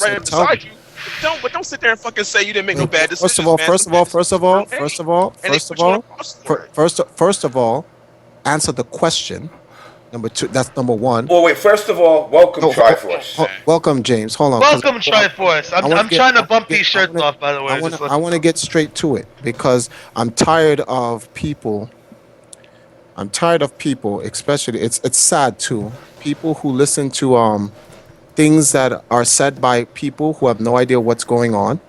right beside you. But don't sit there and fucking say you didn't make no bad decisions. First of all, answer the question. Number two, that's number one. Well, wait. First of all, welcome Triforce. Welcome, James. Hold on. Welcome Triforce. I'm trying to bump these shirts off. By the way, I want to get straight to it because I'm tired of people. Especially it's sad too. People who listen to things that are said by people who have no idea what's going on,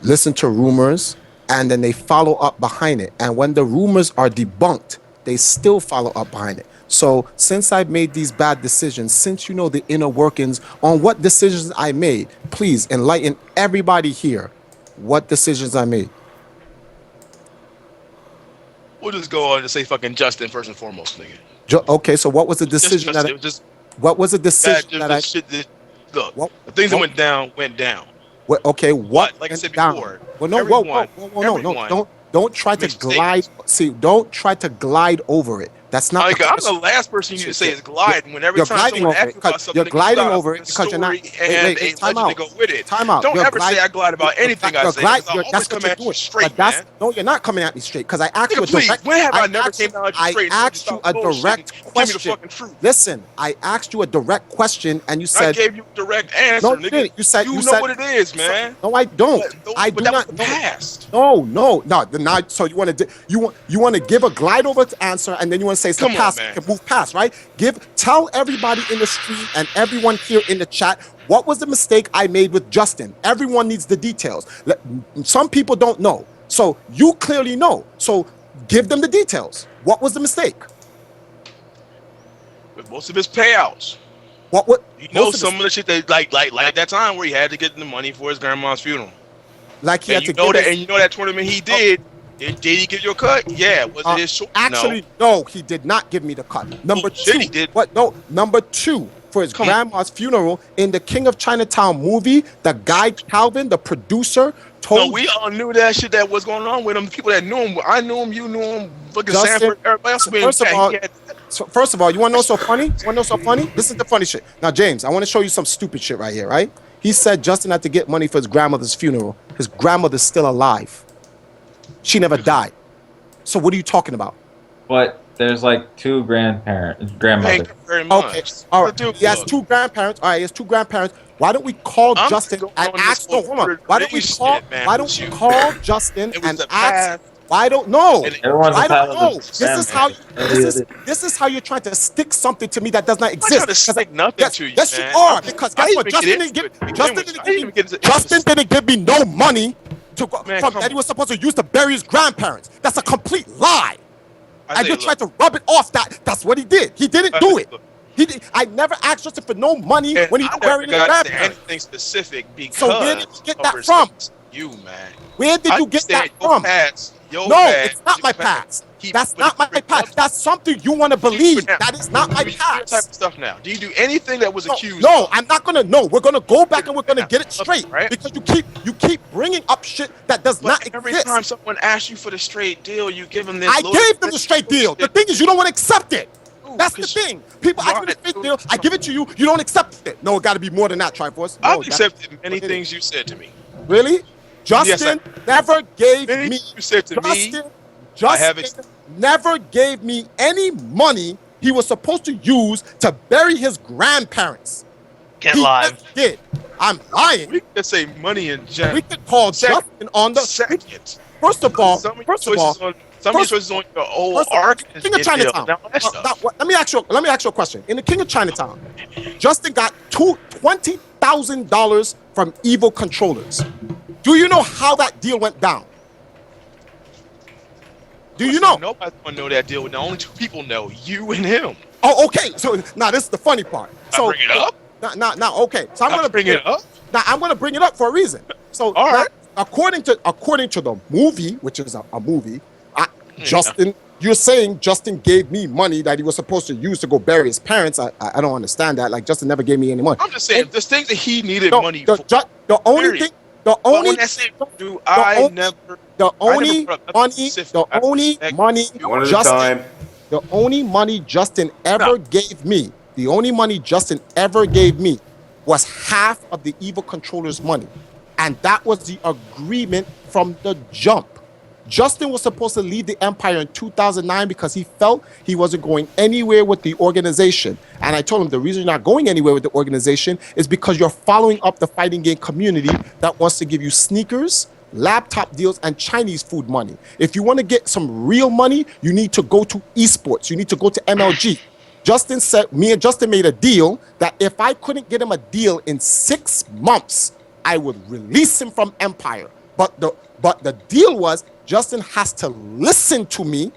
listen to rumors, and then they follow up behind it. And when the rumors are debunked, they still follow up behind it. So since I've made these bad decisions, since you know the inner workings on what decisions I made, please enlighten everybody here what decisions I made. We'll just go on and say fucking Justin first and foremost, nigga. Okay, so what was the decision what was the decision that I... Look, the things that went down, went down. Okay, what? Like I said before. Well, no, don't try to glide. See, don't try to glide over it. That's not. I'm the last person you need to say is gliding. When every time someone asks you about something, you're gliding over it because you're not. Wait, time out. Go with it. Time out. Don't ever say I glide about anything I say. That's what you're doing. Straight, man. No, you're not coming at me straight because I asked you a direct. When have I never came out straight? I asked you a direct question. Give me the fucking truth. Listen, I asked you a direct question and you said. I gave you a direct answer. No, you didn't. You said you know what it is, man. No, I don't. I do not know. No. So you want to give a glide over answer and then you want to say it's the past. Move past, right? Tell everybody in the stream and everyone here in the chat what was the mistake I made with Justin. Everyone needs the details. Some people don't know, so you clearly know. So give them the details. What was the mistake? With most of his payouts. What? You know some of the shit that like that time where he had to get the money for his grandma's funeral. Like he had to get and you know that tournament he did. Did he give you a cut? Yeah. Was it his choice? Actually, no, he did not give me the cut. Number two, he did. What? No, number two, for his grandma's funeral in the King of Chinatown movie, the guy Calvin, the producer, told. No, we all knew that shit that was going on with him. People that knew him, I knew him, you knew him, fucking Sanford, everybody else. First of all, you want to know so funny? This is the funny shit. Now, James, I want to show you some stupid shit right here, right? He said Justin had to get money for his grandmother's funeral. His grandmother's still alive. She never died. So what are you talking about? But there's like two grandmothers. Thank you very much. Okay, all right. He has two grandparents. All right, he has two grandparents. Why don't we call Justin and ask? No, hold on. Why don't we call Justin and ask? Why don't know? I don't know. This is how you're trying to stick something to me that does not exist. I'm trying to stick nothing to you. Yes, you are. Because guess what? Justin didn't give me no money. That he was supposed to use to bury his grandparents. That's a complete lie. And you tried to rub it off. That's what he did. He didn't do it. I never asked Justin for no money when he was burying his grandparents. Anything specific because. So where did you get that from? You, man. Where did you get that from? No, it's not my past. That's not my past. That's something you want to believe. That is not my past. Type of stuff now. Do you do anything that was accused? No, I'm not gonna. No, we're gonna go back and we're gonna get it straight, right? Because you keep bringing up shit that does not exist. Every time someone asks you for the straight deal, you give them this. I gave them the straight deal. The thing is, you don't want to accept it. That's the thing. People, I give you the straight deal. I give it to you. You don't accept it. No, it got to be more than that, Triforce. I've accepted many things you said to me. Really? Justin never gave me. You said to me. Justin never gave me any money he was supposed to use to bury his grandparents. Get live. Did. I'm lying. We could say money in general. We could call Justin on the second. First of all, some choices on your whole arc. King of Chinatown. Let me ask you a question. In the King of Chinatown, Justin got $20,000 from evil controllers. Do you know how that deal went down? Do you know? Nobody's gonna know that deal. The only two people know, you and him. Oh, okay. So now this is the funny part. So bring it up. Now, okay. So I'm gonna bring it up. Now I'm gonna bring it up for a reason. So all right. According to the movie, which is a movie, Justin, you're saying Justin gave me money that he was supposed to use to go bury his parents. I don't understand that. Like Justin never gave me any money. I'm just saying, there's things that he needed money for. The only thing. The only money Justin ever gave me was half of the evil controller's money. And that was the agreement from the jump. Justin was supposed to leave the Empire in 2009 because he felt he wasn't going anywhere with the organization. And I told him the reason you're not going anywhere with the organization is because you're following up the fighting game community that wants to give you sneakers, laptop deals, and Chinese food money. If you want to get some real money, you need to go to esports. You need to go to MLG. Justin said, me and Justin made a deal that if I couldn't get him a deal in 6 months, I would release him from Empire. But the deal was Justin has to listen to me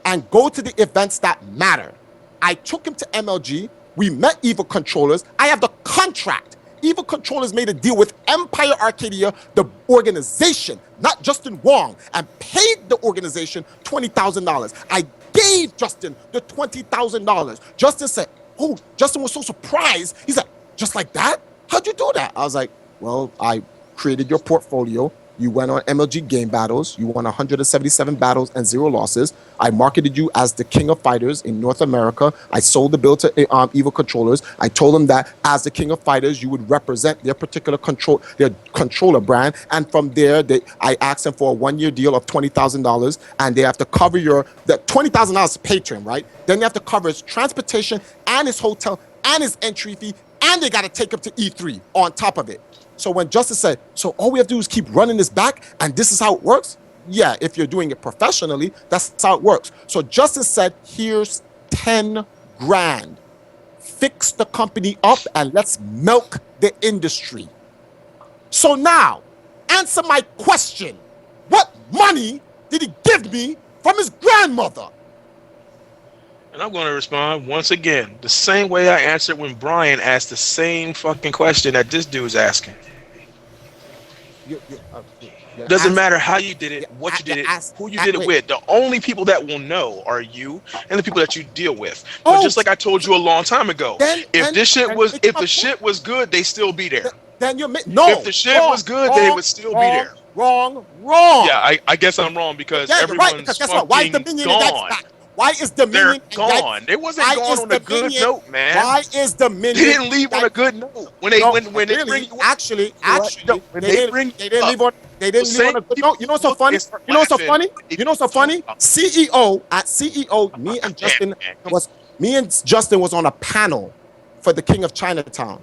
and go to the events that matter. I took him to MLG. We met Evil Controllers. I have the contract. Evil Controllers made a deal with Empire Arcadia, the organization, not Justin Wong, and paid the organization $20,000. I gave Justin the $20,000. Justin said, oh, Justin was so surprised. He said, just like that? How'd you do that? I was like, well, I created your portfolio. You went on MLG game battles. You won 177 battles and 0 losses. I marketed you as the king of fighters in North America. I sold the bill to Evil Controllers. I told them that as the king of fighters, you would represent their particular controller brand. And from there, I asked them for a 1-year deal of $20,000, and they have to cover the $20,000 patron, right? Then they have to cover his transportation and his hotel and his entry fee, and they got to take him to E3 on top of it. So when Justin said, so all we have to do is keep running this back and this is how it works? Yeah, if you're doing it professionally, that's how it works. So Justin said, here's 10 grand. Fix the company up and let's milk the industry. So now, answer my question. What money did he give me from his grandmother? And I'm going to respond once again, the same way I answered when Brian asked the same fucking question that this dude's asking. Doesn't matter how you did it, what you did it, who you did it with. The only people that will know are you and the people that you deal with. But just like I told you a long time ago, if the shit was good, they still be there. Then you're if the shit was good, they would still be there. Wrong. Yeah, I guess I'm wrong because everyone's fucking gone. Why is Dominion? They're gone. They wasn't gone on a good note, man. Why is Dominion? They didn't leave on a good note. When they bring you actually, they didn't leave on a good note. You know what's so funny? You know what's so funny? CEO, me and Justin was on a panel for the King of Chinatown,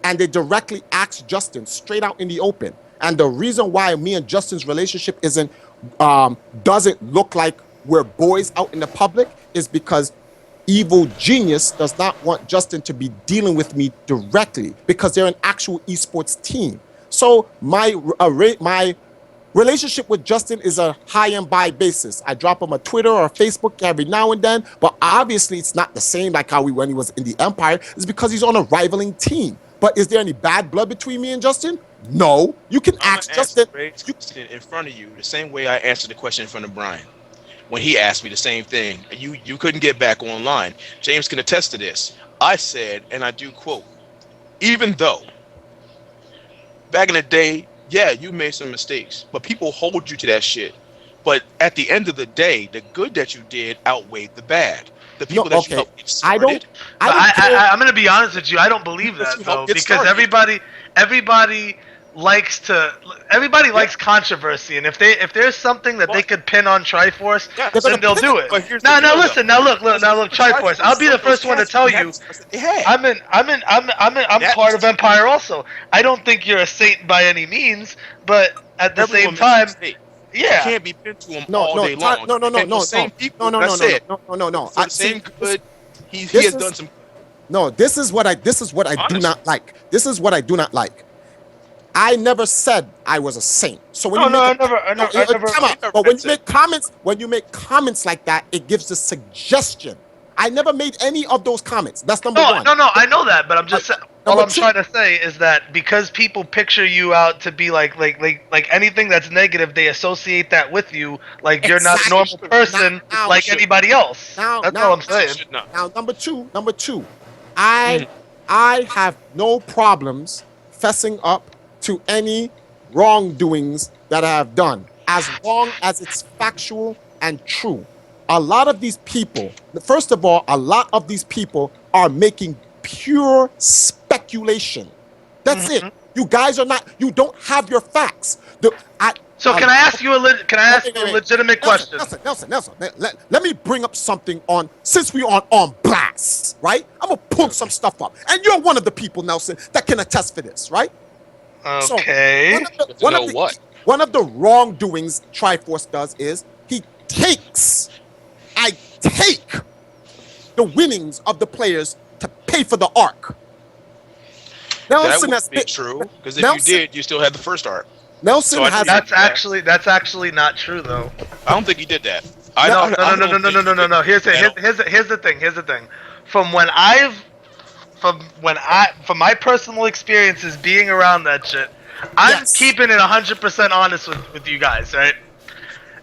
and they directly asked Justin straight out in the open. And the reason why me and Justin's relationship doesn't look like we're boys out in the public is because Evil Genius does not want Justin to be dealing with me directly because they're an actual esports team. So my relationship with Justin is a high and by basis. I drop him a Twitter or a Facebook every now and then, but obviously it's not the same like how when he was in the Empire. It's because he's on a rivaling team. But is there any bad blood between me and Justin? No. You can ask Justin in front of you the same way I answered the question in front of Brian. When he asked me the same thing, you couldn't get back online. James can attest to this. I said, and I do quote, even though back in the day, yeah, you made some mistakes, but people hold you to that shit. But at the end of the day, the good that you did outweighed the bad. The people you helped get started. I'm going to be honest with you. I don't believe that though, because everybody likes controversy, and if there's something that they could pin on Triforce, then they'll do it. Now listen, look, Triforce. I'll be the first one to tell you, I'm part of Empire also. I don't think you're a saint by any means, but at the same time, you can't be pinned to him all day long. No. Same people. Same good. He has done some. No, this is what I do not like. This is what I do not like. I never said I was a saint. So when But when you make comments like that, it gives the suggestion. I never made any of those comments. That's number one. No, I know that, but I'm just saying. All I'm trying to say is that because people picture you out to be like anything that's negative, they associate that with you. Like you're not a normal person like anybody else. That's all I'm saying. Now, number two, I have no problems fessing up to any wrongdoings that I have done, as long as it's factual and true. A lot of these people, first of all, are making pure speculation. That's it. You guys are not. You don't have your facts. Can I ask you a legitimate question? Nelson. Let me bring up something on, since we are on blast, right? I'm gonna pull some stuff up, and you're one of the people, Nelson, that can attest for this, right? Okay. So one of the wrongdoings Triforce does is I take the winnings of the players to pay for the arc. Nelson, that would be true, because if you did, you still had the first arc. Nelson has. That's actually not true, though. I don't think he did that. No. Here's the thing. From my personal experiences being around that shit, I'm keeping it 100% honest with you guys, right?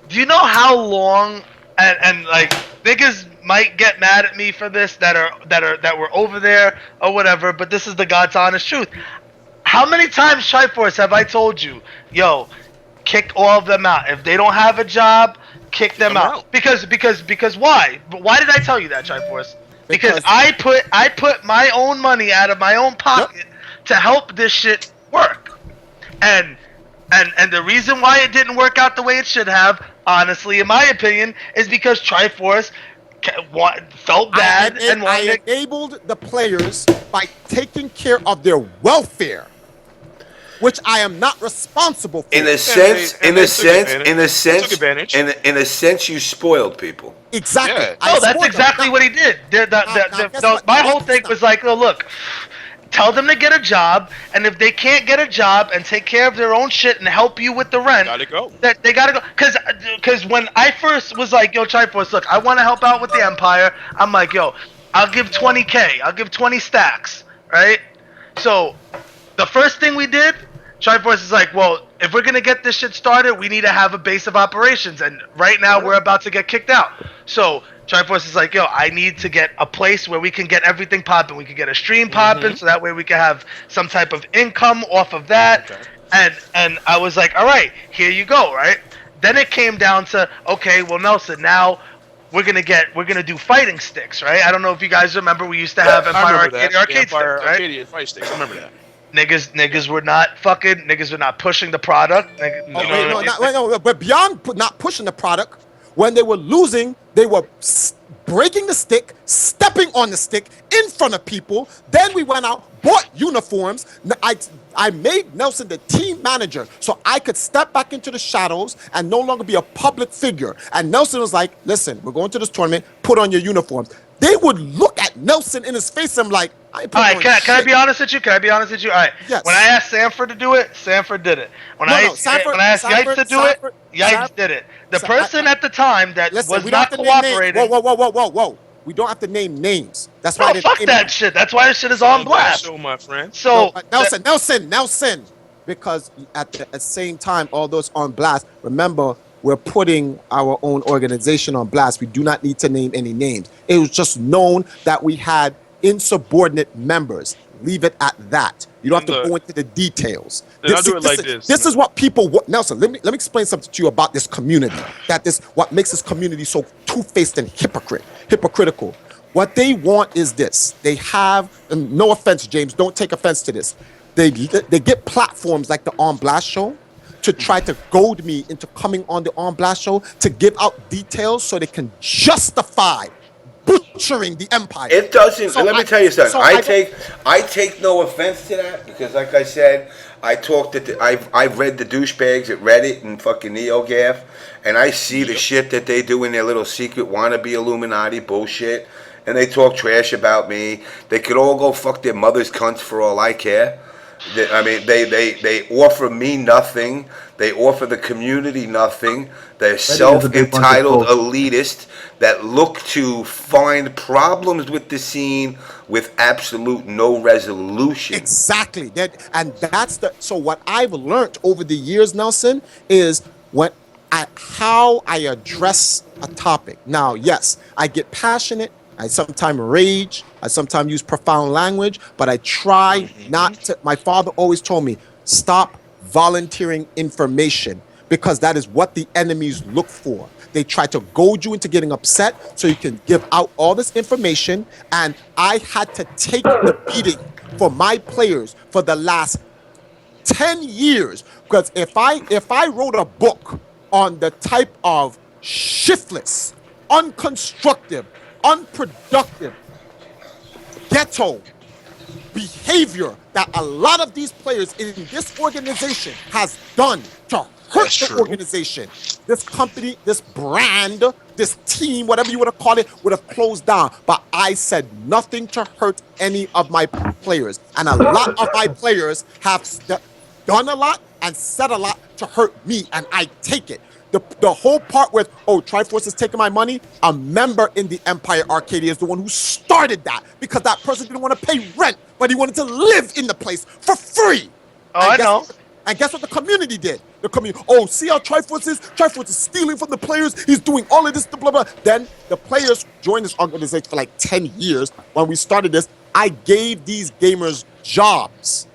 Do you know how long and like niggas might get mad at me for this that were over there or whatever, but this is the God's honest truth. How many times, Triforce, have I told you, yo, kick all of them out? If they don't have a job, kick them out. Because why? But why did I tell you that, Triforce? Because I put my own money out of my own pocket to help this shit work. And the reason why it didn't work out the way it should have, honestly, in my opinion, is because Triforce felt bad I enabled the players by taking care of their welfare, which I am not responsible for. In a sense, you spoiled people. Exactly. Yeah. That's exactly what he did. My whole thing was like, oh, look, tell them to get a job, and if they can't get a job and take care of their own shit and help you with the rent, they gotta go. Because when I first was like, yo, Triforce, look, I want to help out with the Empire. I'm like, yo, I'll give 20K. I'll give 20 stacks, right? So the first thing we did, Triforce is like, well, if we're gonna get this shit started, we need to have a base of operations, and right now we're about to get kicked out. So Triforce is like, yo, I need to get a place where we can get everything popping. We can get a stream popping, so that way we can have some type of income off of that. Okay. And I was like, all right, here you go, right? Then it came down to, okay, well, Nelson, now we're gonna do fighting sticks, right? I don't know if you guys remember, we used to have Empire Arcade sticks, right? Arcade fight sticks. I remember that. Niggas were not pushing the product. But beyond not pushing the product, when they were losing, they were breaking the stick, stepping on the stick in front of people. Then we went out, bought uniforms. I made Nelson the team manager so I could step back into the shadows and no longer be a public figure. And Nelson was like, listen, we're going to this tournament, put on your uniforms. They would look at Nelson in his face and like, all right, can I be honest with you? All right. Yes. When I asked Sanford to do it, Sanford did it. When I asked Yikes to do it, Yikes did it. The person at the time that was not cooperating. Whoa. We don't have to name names. That's why. Fuck that shit. That's why this shit is on blast. So, my friend. So Nelson. Because at the same time, all those on blast. Remember, we're putting our own organization on blast. We do not need to name any names. It was just known that we had insubordinate members. Leave it at that. You don't have to go into the details. This is what people want. Nelson, let me explain something to you about this community. What makes this community so two-faced and hypocritical. What they want is this. They have, and no offense, James, don't take offense to this. They get platforms like the On Blast Show to try to goad me into coming on the On Blast Show to give out details so they can justify butchering the Empire. It doesn't. So let me tell you something. I take no offense to that because, like I said, I've read the douchebags at Reddit and fucking NeoGaf, and I see the shit that they do in their little secret wannabe Illuminati bullshit, and they talk trash about me. They could all go fuck their mother's cunts for all I care. They offer me nothing. They offer the community nothing. They're self-entitled elitists that look to find problems with the scene with absolute no resolution. Exactly. So what I've learned over the years, Nelson, is how I address a topic. Now, yes, I get passionate. I sometimes rage. I sometimes use profound language, but I try not to. My father always told me, stop volunteering information because that is what the enemies look for. They try to goad you into getting upset so you can give out all this information. And I had to take the beating for my players for the last 10 years. Because if I wrote a book on the type of shiftless, unconstructive, unproductive, ghetto behavior that a lot of these players in this organization has done to hurt the organization, this company, this brand, this team, whatever you want to call it, would have closed down. But I said nothing to hurt any of my players. And a lot of my players have done a lot and said a lot to hurt me, and I take it. The whole part with, oh, Triforce is taking my money, a member in the Empire Arcadia is the one who started that, because that person didn't want to pay rent, but he wanted to live in the place for free. Oh, I know. And guess what the community did? The community, oh, see how Triforce is? Triforce is stealing from the players. He's doing all of this, blah, blah. Then the players joined this organization for like 10 years. When we started this, I gave these gamers jobs.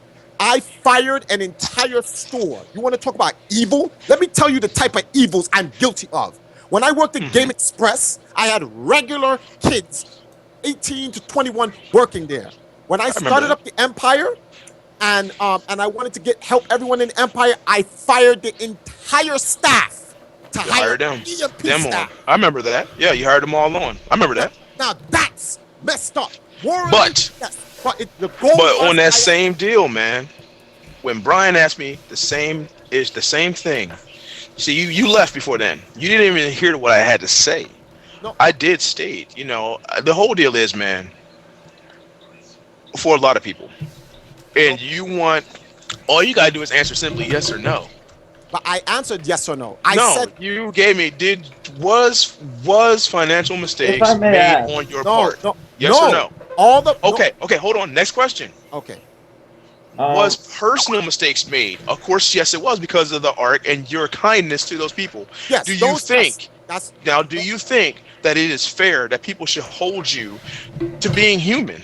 I fired an entire store. You want to talk about evil? Let me tell you the type of evils I'm guilty of. When I worked at Game Express, I had regular kids, 18 to 21, working there. When I started up the Empire, and I wanted to help everyone in the Empire, I fired the entire staff to hire them staff. on. I remember that. Yeah, you hired them all on. I remember that. Now that's messed up. But on that same deal, man, when Brian asked me the same thing. See, you left before then. You didn't even hear what I had to say. No. I did state, the whole deal is, man, for a lot of people, and all you gotta do is answer simply yes or no. But I answered yes or no. You gave me was financial mistakes made on your part? No, yes or no? Okay, hold on. Next question. Okay. Was personal mistakes made? Of course, yes, it was, because of the arc and your kindness to those people. Yes. Do you think that it is fair that people should hold you to being human?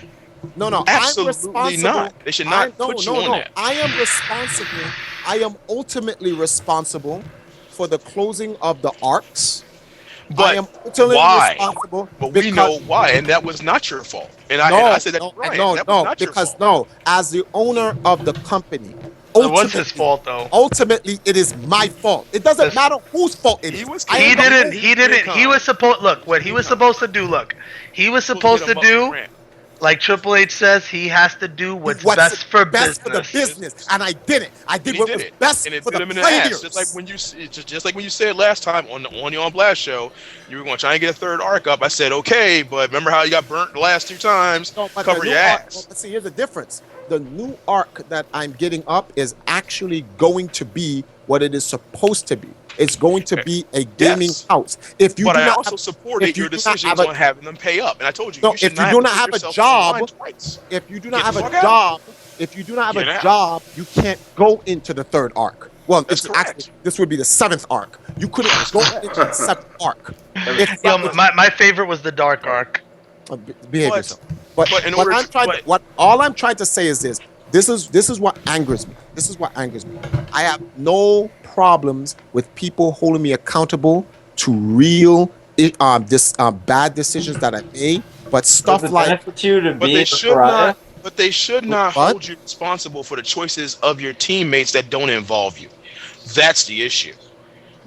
No. Absolutely not. They should not put you on that. I am responsible. I am ultimately responsible for the closing of the arcs. But I am ultimately responsible. But we know why, and that was not your fault. And I said that as the owner of the company, it was his fault, though. Ultimately, it is my fault. It doesn't matter whose fault it is. He didn't. He was supposed. Look, what he was supposed to do. Look, he was supposed to do. Like Triple H says, he has to do what's best for the business, and I did it. I did what was best for the players. Just like when you said last time on the On Blast show, you were going to try and get a third arc up. I said okay, but remember how you got burnt the last 2 times? Cover your ass. Well, see, here's the difference. The new arc that I'm getting up is actually going to be what it is supposed to be. It's going to be a gaming house. But I also supported your decisions on having them pay up, and I told you. No, if you do not have a job, you can't go into the third arc. Well, this would be the 7th arc. You couldn't go into the 7th arc. My favorite was the dark arc. Behave yourself. But all I'm trying to say is this. This is what angers me. I have no problems with people holding me accountable to real bad decisions that I made, but stuff like they should not hold you responsible for the choices of your teammates that don't involve you. That's the issue.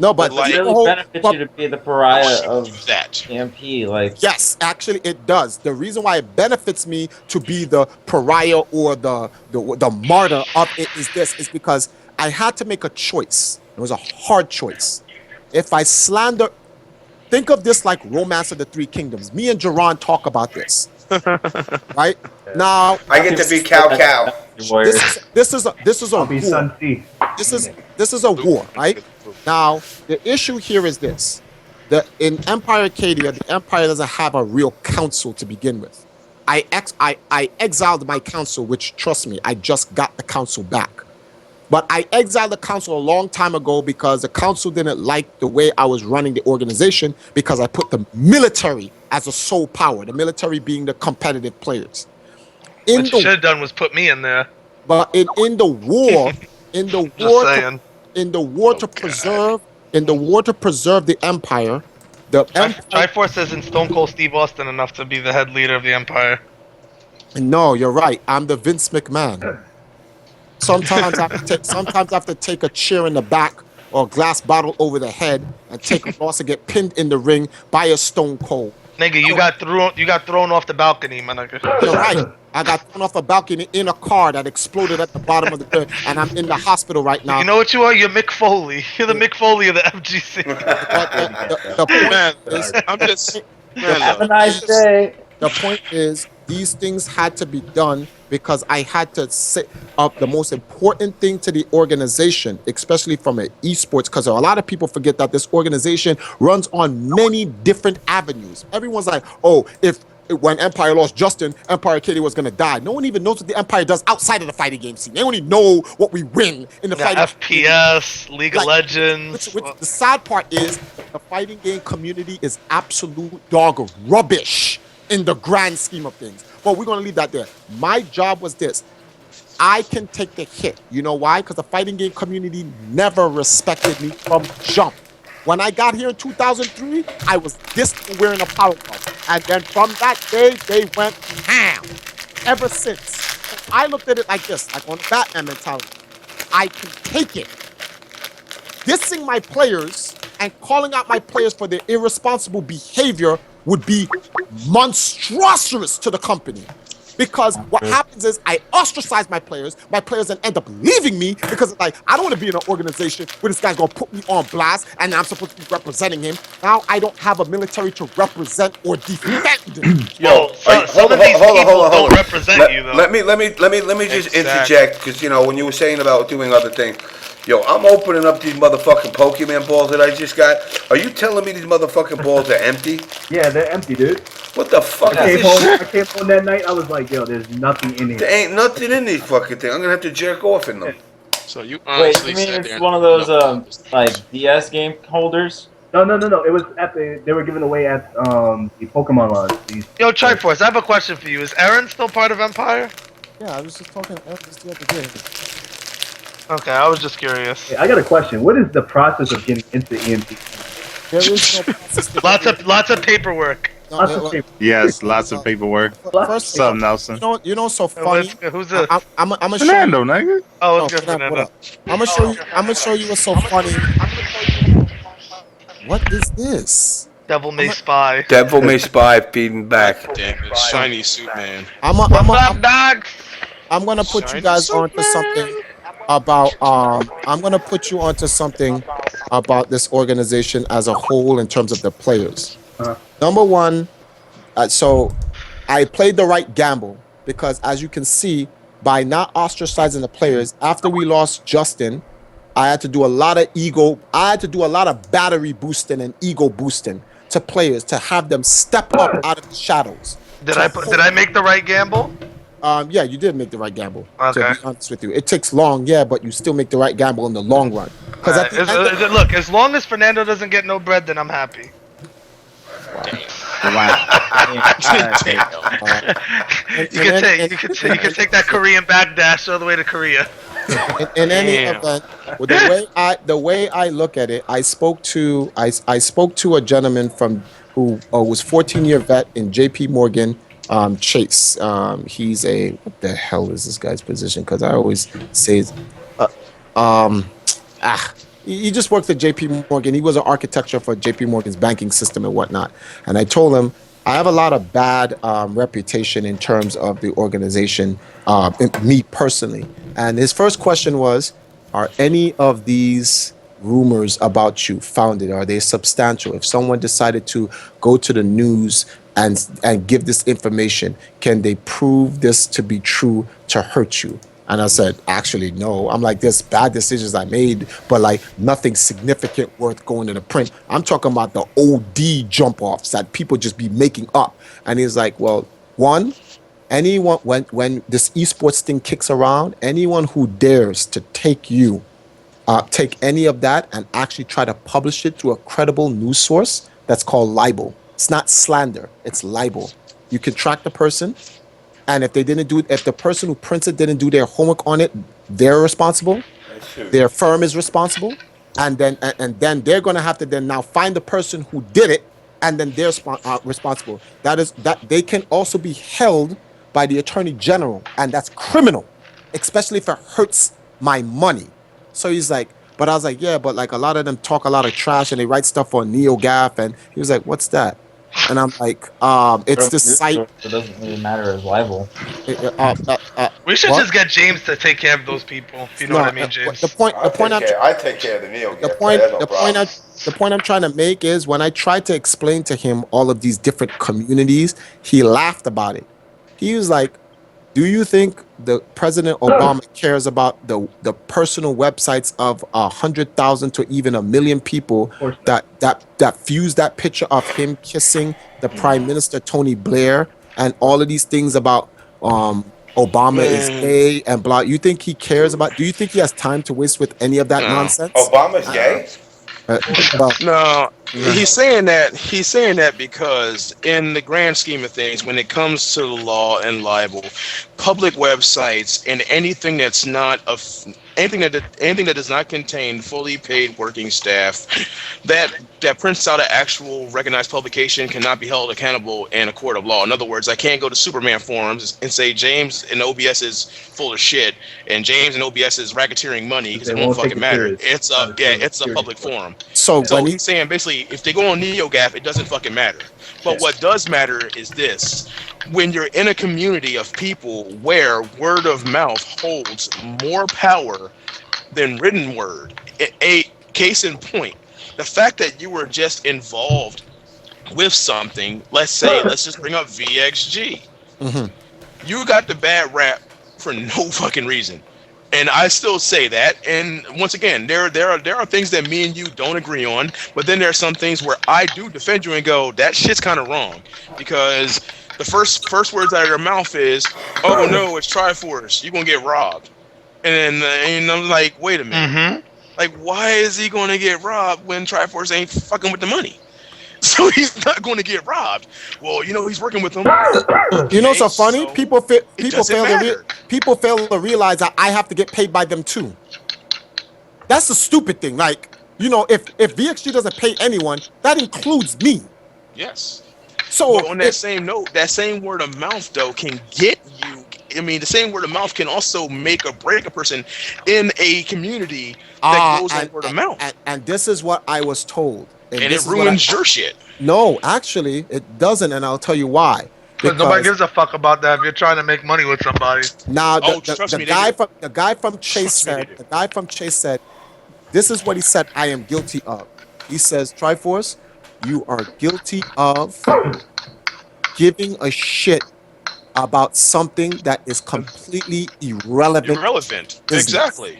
No, but it really benefits you to be the pariah of MP. Yes, actually it does. The reason why it benefits me to be the pariah or the martyr of it is because I had to make a choice. It was a hard choice. If I slander, think of this like Romance of the Three Kingdoms. Me and Jerron talk about this. Right? Now I get to be Cow. This is a war. This is a war, right? Now, the issue here is this. In Empire Arcadia, the Empire doesn't have a real council to begin with. I exiled my council, which, trust me, I just got the council back. But I exiled the council a long time ago because the council didn't like the way I was running the organization, because I put the military as a sole power, the military being the competitive players. What you should have done was put me in there. But in the war, in the war to preserve the empire. The empire. Triforce isn't Stone Cold Steve Austin enough to be the head leader of the empire. No, you're right. I'm the Vince McMahon. Sometimes I have to take a chair in the back or a glass bottle over the head and take a loss and get pinned in the ring by a Stone Cold. Nigga, you got thrown off the balcony, my nigga. You're right. I got thrown off a balcony in a car that exploded at the bottom of the thing, and I'm in the hospital right now. You know what you are? You're Mick Foley. You're the Mick Foley of the FGC. The point is, I'm just. Have a nice day. The point is, these things had to be done because I had to set up the most important thing to the organization, especially from an esports, because a lot of people forget that this organization runs on many different avenues. Everyone's like, oh, when Empire lost Justin, Empire Katie was gonna die. No one even knows what the Empire does outside of the fighting game scene. They only know what we win in the fighting FPS, League of Legends. Which the sad part is, the fighting game community is absolute dog rubbish in the grand scheme of things. But we're gonna leave that there. My job was this. I can take the hit. You know why? Because the fighting game community never respected me from jump. When I got here in 2003, I was this wearing a power glove. And then from that day, they went ham. Ever since. I looked at it like this, like on the Batman mentality. I can take it. Dissing my players and calling out my players for their irresponsible behavior would be monstrous to the company. Because what happens is I ostracize my players then end up leaving me because like I don't want to be in an organization where this guy's gonna put me on blast and I'm supposed to be representing him. Now I don't have a military to represent or defend. Yo, some of these people don't represent you though. Let me just interject, because when you were saying about doing other things. Yo, I'm opening up these motherfucking Pokemon balls that I just got. Are you telling me these motherfucking balls are empty? Yeah, they're empty, dude. What the fuck I is this? I came home that night, I was like, yo, there's nothing in here. There ain't nothing in these fucking things. I'm gonna have to jerk off in them. So you Wait, honestly you mean sat it's there one of those like DS game holders? No. It was they were giving away at the Pokemon launch. Yo, Triforce, I have a question for you. Is Aaron still part of Empire? Yeah, I was just talking to Eric the other day. Okay, I was just curious. Hey, I got a question. What is the process of getting into EMP? There is no process. Lots of paperwork. Lots of paper. Yes, lots of paperwork. First, What's up, Nelson? you know, so funny. Who's this? I'm gonna show Fernando, you. nigga. Oh, it's No, good, Fernando, what Fernando. up? I'm gonna show you what's so funny. What is this? DevilMaySpy. DevilMaySpy feeding back. Damn it, shiny suit, man. I'm gonna put you guys onto something about I'm gonna put you onto something about this organization as a whole in terms of the players. Number one, so I played the right gamble because as you can see, by not ostracizing the players, after we lost Justin, I had to do a lot of battery boosting and ego boosting to players to have them step up out of the shadows. Did I make the right gamble? Yeah, you did make the right gamble. Okay. To be honest with you, it takes long, yeah, but you still make the right gamble in the long run. Because look, as long as Fernando doesn't get no bread, then I'm happy. You can take that Korean backdash all the way to Korea. In any event, the way I look at it, I spoke to a gentleman who was 14-year vet in J.P. Morgan. Chase. He's what the hell is this guy's position? Because I always say, he just worked at J.P. Morgan. He was an architecture for J.P. Morgan's banking system and whatnot. And I told him I have a lot of bad reputation in terms of the organization, me personally. And his first question was, are any of these rumors about you founded? Are they substantial? If someone decided to go to the news and give this information, can they prove this to be true to hurt you? And I said, actually, no. I'm like, there's bad decisions I made, but like nothing significant worth going to the print. I'm talking about the OD jump offs that people just be making up. And he's like, well, one, anyone, when this esports thing kicks around, anyone who dares to take any of that and actually try to publish it through a credible news source, that's called libel. It's not slander, it's libel. You can track the person, and if the person who prints it didn't do their homework on it, they're responsible. their firm is responsible, and then they're going to have to then now find the person who did it, and then they're responsible. That they can also be held by the attorney general, and that's criminal, especially if it hurts my money. So he's like, but I was like, yeah, but like a lot of them talk a lot of trash and they write stuff on NeoGAF, and he was like, what's that? And I'm like, it's the site. It doesn't really matter as libel. We should just get James to take care of those people. If you know what I mean, James. I take care of the NeoGAF. The point I'm trying to make is when I tried to explain to him all of these different communities, he laughed about it. He was like, do you think the President Obama cares about the personal websites of 100,000 to even 1 million people that fuse that picture of him kissing the Prime Minister Tony Blair and all of these things about Obama is gay and blah? You think he cares about? Do you think he has time to waste with any of that nonsense? Obama's gay? No, he's saying that because in the grand scheme of things, when it comes to the law and libel, public websites and anything that's not anything that does not contain fully paid working staff that prints out an actual recognized publication cannot be held accountable in a court of law. In other words, I can't go to Superman forums and say James and OBS is full of shit and James and OBS is racketeering money because it won't fucking matter. It's a public forum. So he's saying basically if they go on NeoGAF, it doesn't fucking matter. But what does matter is this. When you're in a community of people where word of mouth holds more power than written word, a case in point, the fact that you were just involved with something, let's just bring up VXG. Mm-hmm. You got the bad rap for no fucking reason. And I still say that. And once again, there are things that me and you don't agree on, but then there are some things where I do defend you and go, that shit's kind of wrong. Because the first words out of your mouth is, oh no, it's Triforce, you're going to get robbed. And I'm like, wait a minute. Mm-hmm. Like, why is he going to get robbed when Triforce ain't fucking with the money? So he's not going to get robbed. Well, he's working with them. You know, so funny. People fail to realize that I have to get paid by them too. That's the stupid thing. Like, if VXG doesn't pay anyone, that includes me. Yes. So but on that same note, that same word of mouth though can get you. I mean, the same word of mouth can also make or break a person in a community that goes on word of mouth. And this is what I was told. And it ruins your shit. No, actually, it doesn't, and I'll tell you why. Because nobody gives a fuck about that if you're trying to make money with somebody. Now, the guy from Chase said, this is what he said I am guilty of. He says, Triforce, you are guilty of giving a shit about something that is completely irrelevant. Exactly.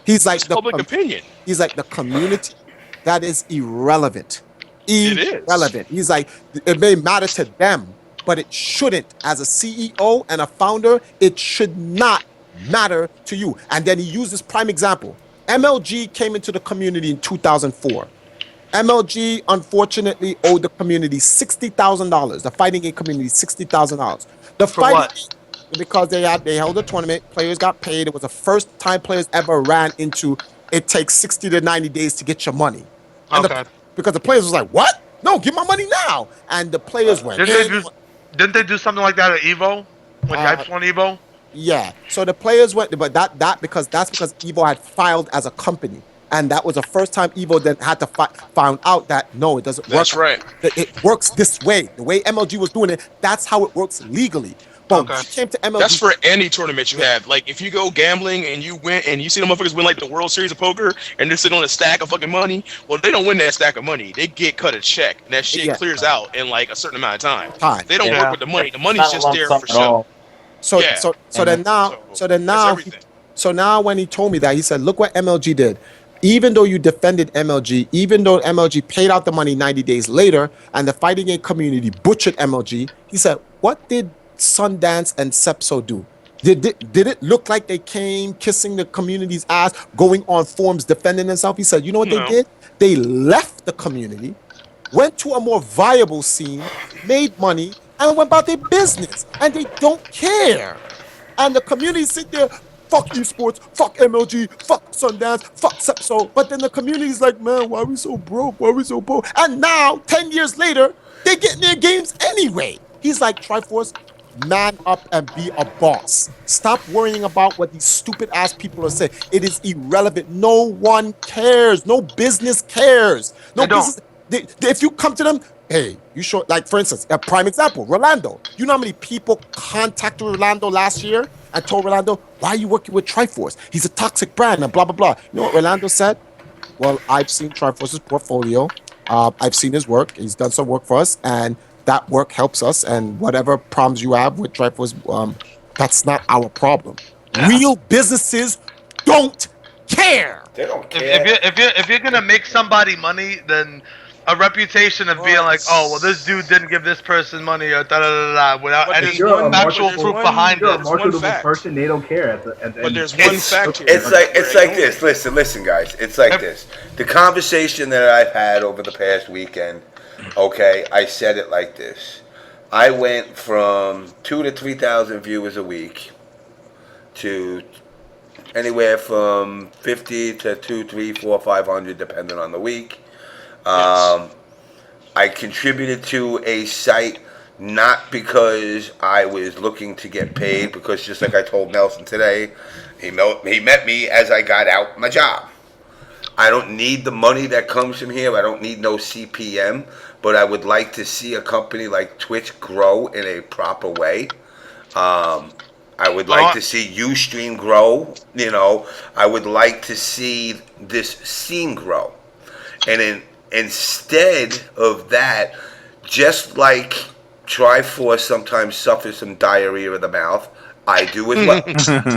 He's like it's public opinion. He's like the community. That is irrelevant. Irrelevant. He's like, it may matter to them, but it shouldn't. As a CEO and a founder, it should not matter to you. And then he used this prime example. MLG came into the community in 2004. MLG, unfortunately, owed the community $60,000. The fighting game community, $60,000. Because they held a tournament, players got paid. It was the first time players ever ran into it takes 60 to 90 days to get your money. Because the players was like, what? No, give my money now. And the players went. Didn't they do something like that at Evo? When the Hypes won Evo? Yeah. So the players went, but that's because Evo had filed as a company. And that was the first time Evo then had to found out that, no, it doesn't work. That's right. It works this way. The way MLG was doing it, that's how it works legally. But when it came to MLG, that's for any tournament you have. Like, if you go gambling and you win, and you see the motherfuckers win like the World Series of Poker, and they're sitting on a stack of fucking money, well, they don't win that stack of money. They get cut a check, and that shit clears out in like a certain amount of time. They don't work with the money. The money's just there for show. So now when he told me that, he said, look what MLG did. Even though you defended MLG, even though MLG paid out the money 90 days later, and the fighting game community butchered MLG, he said, what did Sundance and Sepso do? Did it look like they came kissing the community's ass, going on forums defending themselves? He said, you know what they did? They left the community, went to a more viable scene, made money, and went about their business. And they don't care. And the community sit there fuck esports, fuck MLG, fuck Sundance, fuck so. But then the community's like, man, why are we so broke? Why are we so broke? And now, 10 years later, they get in their games anyway. He's like, Triforce, man up and be a boss. Stop worrying about what these stupid ass people are saying. It is irrelevant. No one cares. No business cares. No business. If you come to them, hey, you show, like, for instance, a prime example, Rolando. You know how many people contacted Rolando last year and told Rolando, why are you working with Triforce? He's a toxic brand and blah, blah, blah. You know what Rolando said? Well, I've seen Triforce's portfolio. I've seen his work. He's done some work for us, and that work helps us. And whatever problems you have with Triforce, that's not our problem. Real businesses don't care. They don't care. If you're gonna make somebody money, then a reputation of being like, oh, well, this dude didn't give this person money or da da da da without any actual proof behind it. You're a marketable person. They don't care. But there's one fact here. It's like this. Listen, guys. It's like this. The conversation that I've had over the past weekend. Okay, I said it like this. I went from 2,000 to 3,000 viewers a week to anywhere from 50 to 2, 3, 4, 500, depending on the week. I contributed to a site not because I was looking to get paid, because just like I told Nelson today, he met me as I got out my job. I don't need the money that comes from here. I don't need no CPM, but I would like to see a company like Twitch grow in a proper way. I would like to see Ustream grow. You know, I would like to see this scene grow. And instead of that, just like Triforce sometimes suffers some diarrhea of the mouth, I do as well.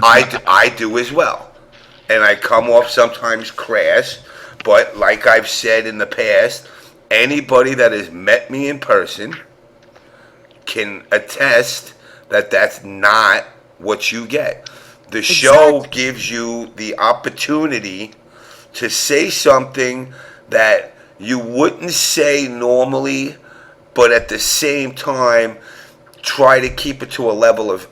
I do as well. And I come off sometimes crass, but like I've said in the past, anybody that has met me in person can attest that that's not what you get. The show gives you the opportunity to say something that you wouldn't say normally, but at the same time, try to keep it to a level of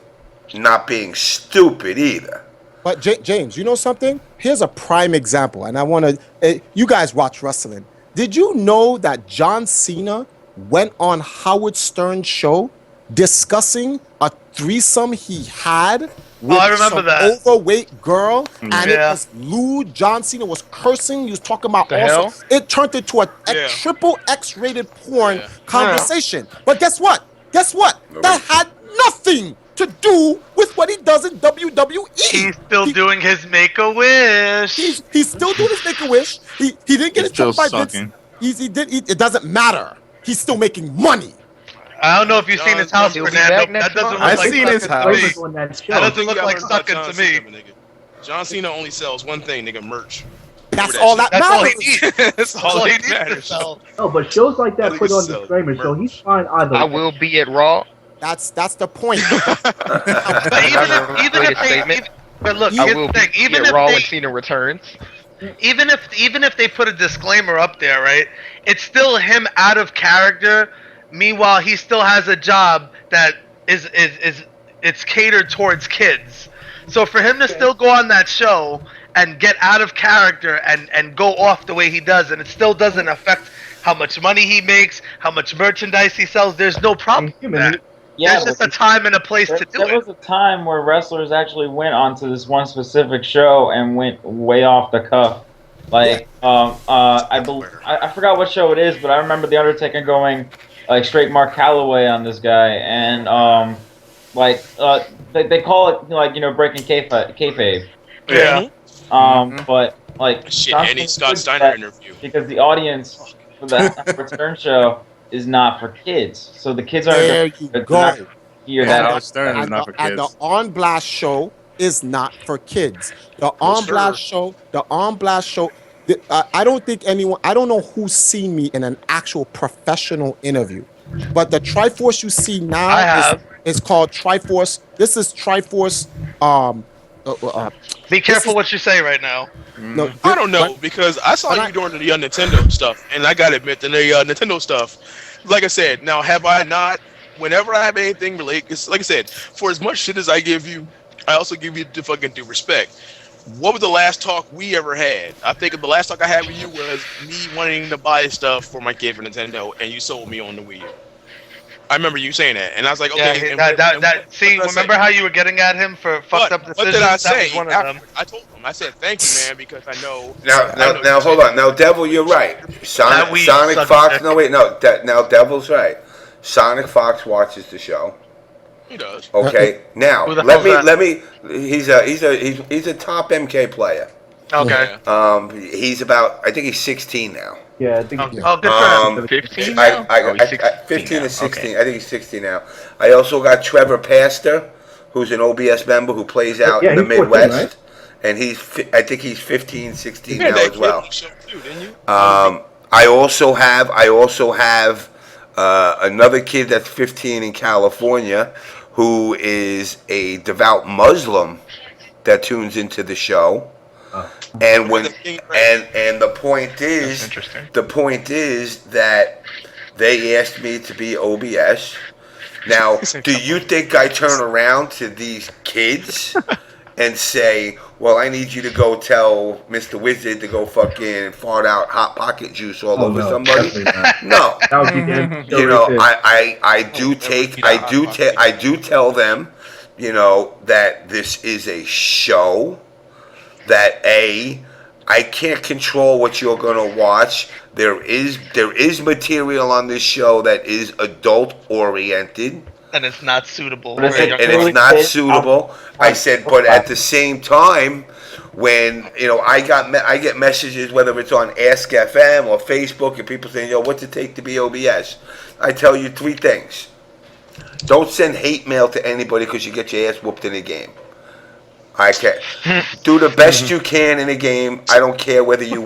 not being stupid either. But James, you know something? Here's a prime example, and I want to. You guys watch wrestling. Did you know that John Cena went on Howard Stern's show discussing a threesome he had with some overweight girl, and it was lewd. John Cena was cursing. He was talking about also. It turned into a triple X-rated porn conversation. But guess what? That had nothing to do with what he does in WWE. He's still doing his Make-A-Wish. He's still doing his Make-A-Wish. He didn't get his by Vince. It doesn't matter. He's still making money. I don't know if you've seen his house, Fernando. That doesn't look like seen his house. That doesn't look like sucking to me. John Cena only sells one thing, nigga, merch. That's all that matters. That's all he needs to sell. No, but shows like that put on disclaimers, so he's fine either. I will be at Raw. That's the point. But look, I will be at Raw when Cena returns. Even if they put a disclaimer up there, right? It's still him out of character. Meanwhile, he still has a job that is it's catered towards kids. So for him to still go on that show and get out of character and go off the way he does, and it still doesn't affect how much money he makes, how much merchandise he sells, there's no problem with that. Yeah, there's just a time and a place to do it. There was a time where wrestlers actually went onto this one specific show and went way off the cuff. Like, I forgot what show it is, but I remember The Undertaker going like straight Mark Calloway on this guy, and they call it, like, you know, breaking kayfabe. Yeah. But like any Scott Steiner interview, because the audience for the return show is not for kids, so the kids are there. You go. Hear that? Stern is not for kids. And the On Blast show is not for kids. The On Blast show. I don't think anyone. I don't know who's seen me in an actual professional interview, but the Triforce you see now is called Triforce. This is Triforce. Be careful what you say right now. No, I don't know, because I saw you doing the Nintendo stuff, and I gotta admit, the Nintendo stuff, like I said, now have I not, whenever I have anything related, like I said, for as much shit as I give you, I also give you the fucking due respect. What was the last talk we ever had? I think the last talk I had with you was me wanting to buy stuff for my kid for Nintendo, and you sold me on the Wii U. I remember you saying that, and I was like, okay. Remember how you were getting at him for fucked up decisions? What did I say? That was one of them. I told him. I said, thank you, man, because I know. Now, hold on. Now, Devil, you're right. Sonic Fox. No, wait, no. Now, Devil's right. Sonic Fox watches the show. He does. Okay. Now, let me. He's a top MK player. Okay. He's about. I think he's 16 now. Yeah, I think. Good for him. 15 now? 15 or 16. Okay. I think he's 16 now. I also got Trevor Pastor, who's an OBS member who plays out in the Midwest. 14, right? And I think he's 15, 16 now as well. I also have another kid that's 15 in California, who is a devout Muslim that tunes into the show. And the point is that they asked me to be OBS. Now, do you think I turn around to these kids and say, well, I need you to go tell Mr. Wizard to go fucking fart out hot pocket juice all over somebody? No. That would be you know, I do tell them, you know, that this is a show, that I can't control what you're gonna watch. There is material on this show that is adult oriented. And it's not suitable. And it's not suitable. I said, but at the same time, when I get messages, whether it's on Ask FM or Facebook, and people saying, "Yo, what's it take to be OBS?" I tell you 3 things: don't send hate mail to anybody because you get your ass whooped in a game. Okay, do the best you can in a game. I don't care whether you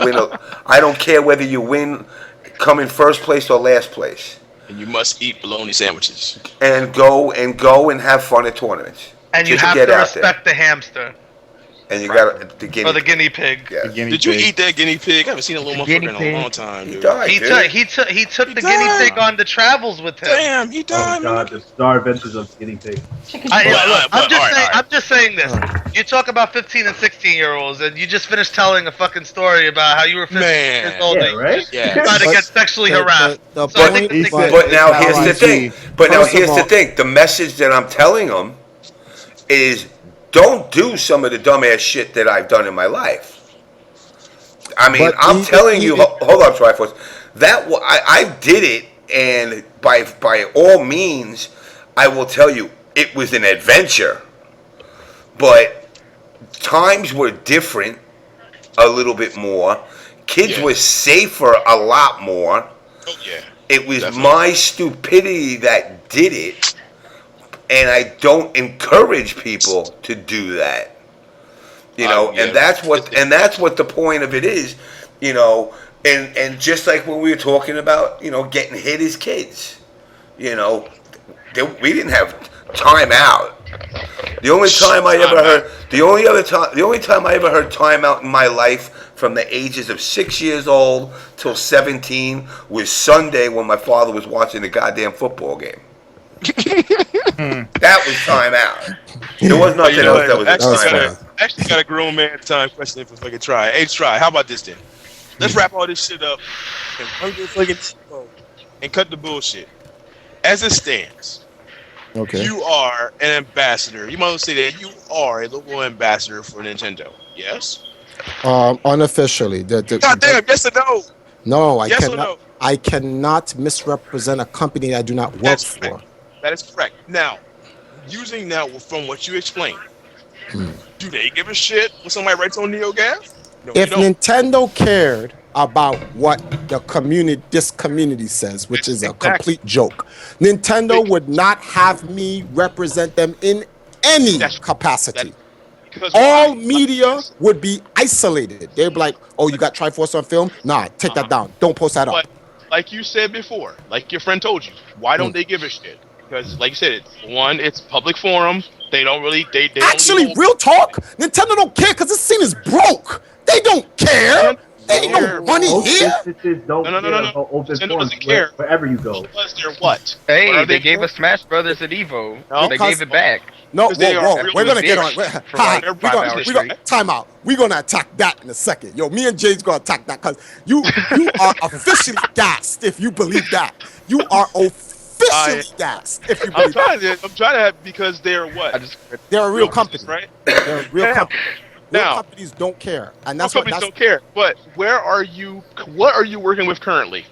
win. Come in first place or last place. And you must eat bologna sandwiches. And go and have fun at tournaments. And you have to respect the hamster. And you got the guinea. Or the guinea pig. Yes. Did you eat that guinea pig? I haven't seen a little motherfucker in a long time, dude. He took the guinea pig on the travels with him. Damn, he died. Oh God, the Star Adventures of Guinea Pig. I'm just saying this. You talk about 15 and 16-year-olds, and you just finished telling a fucking story about how you were 15 years old. Yeah, right? Yeah. Trying to get sexually harassed. But now here's the thing. Here's the thing. The message that I'm telling them is, don't do some of the dumbass shit that I've done in my life. I mean, I'm telling you. Hold on, Triforce. I did it, and by all means, I will tell you, it was an adventure. But times were different a little bit more. Kids were safer a lot more. Oh, yeah. It was my stupidity that did it. And I don't encourage people to do that, and that's what the point of it is, and just like when we were talking about, getting hit as kids, we didn't have time out. The only time I ever heard time out in my life from the ages of 6 years old till 17 was Sunday when my father was watching the goddamn football game. That was time out. There was nothing else that was time out. Actually got a grown man time question for fucking Try. Hey, Try, how about this then? Let's wrap all this shit up and cut the bullshit. As it stands, you are an ambassador. You might as well say that you are a local ambassador for Nintendo. Yes? Unofficially. Goddamn, yes or no? No, I yes cannot. Or no? I cannot misrepresent a company I do not work for. That is correct. Now, using now from what you explained, do they give a shit when somebody writes on NeoGaf? No, if Nintendo cared about what this community says, which is a complete joke, Nintendo would not have me represent them in any capacity. All media would be isolated. They'd be like, "Oh, you got Triforce on film? Nah, take that down. Don't post that up." Like you said before, like your friend told you, why don't they give a shit? Because, like you said, it's public forum. They don't really. They actually, real talk. Nintendo don't care because this scene is broke. They don't care. ain't no money Most here. businesses don't care about open Nintendo forums doesn't care. wherever you go. Because they're what? Hey, What are they gave for? us Smash Brothers at Evo. No. They gave it back. No, Because they are whoa. real We're gonna get business. on. For like They're 5 hours We gonna straight. time out. We're gonna attack that in a second. Yo, me and Jay's gonna attack that because you are officially gassed if you believe that. You are officially gassed if you believe that. I'm trying to because they're what? They're a real company, business, right? They're a real company. Real Now, companies don't care, and Most that's what companies don't care. But where are you? What are you working with currently?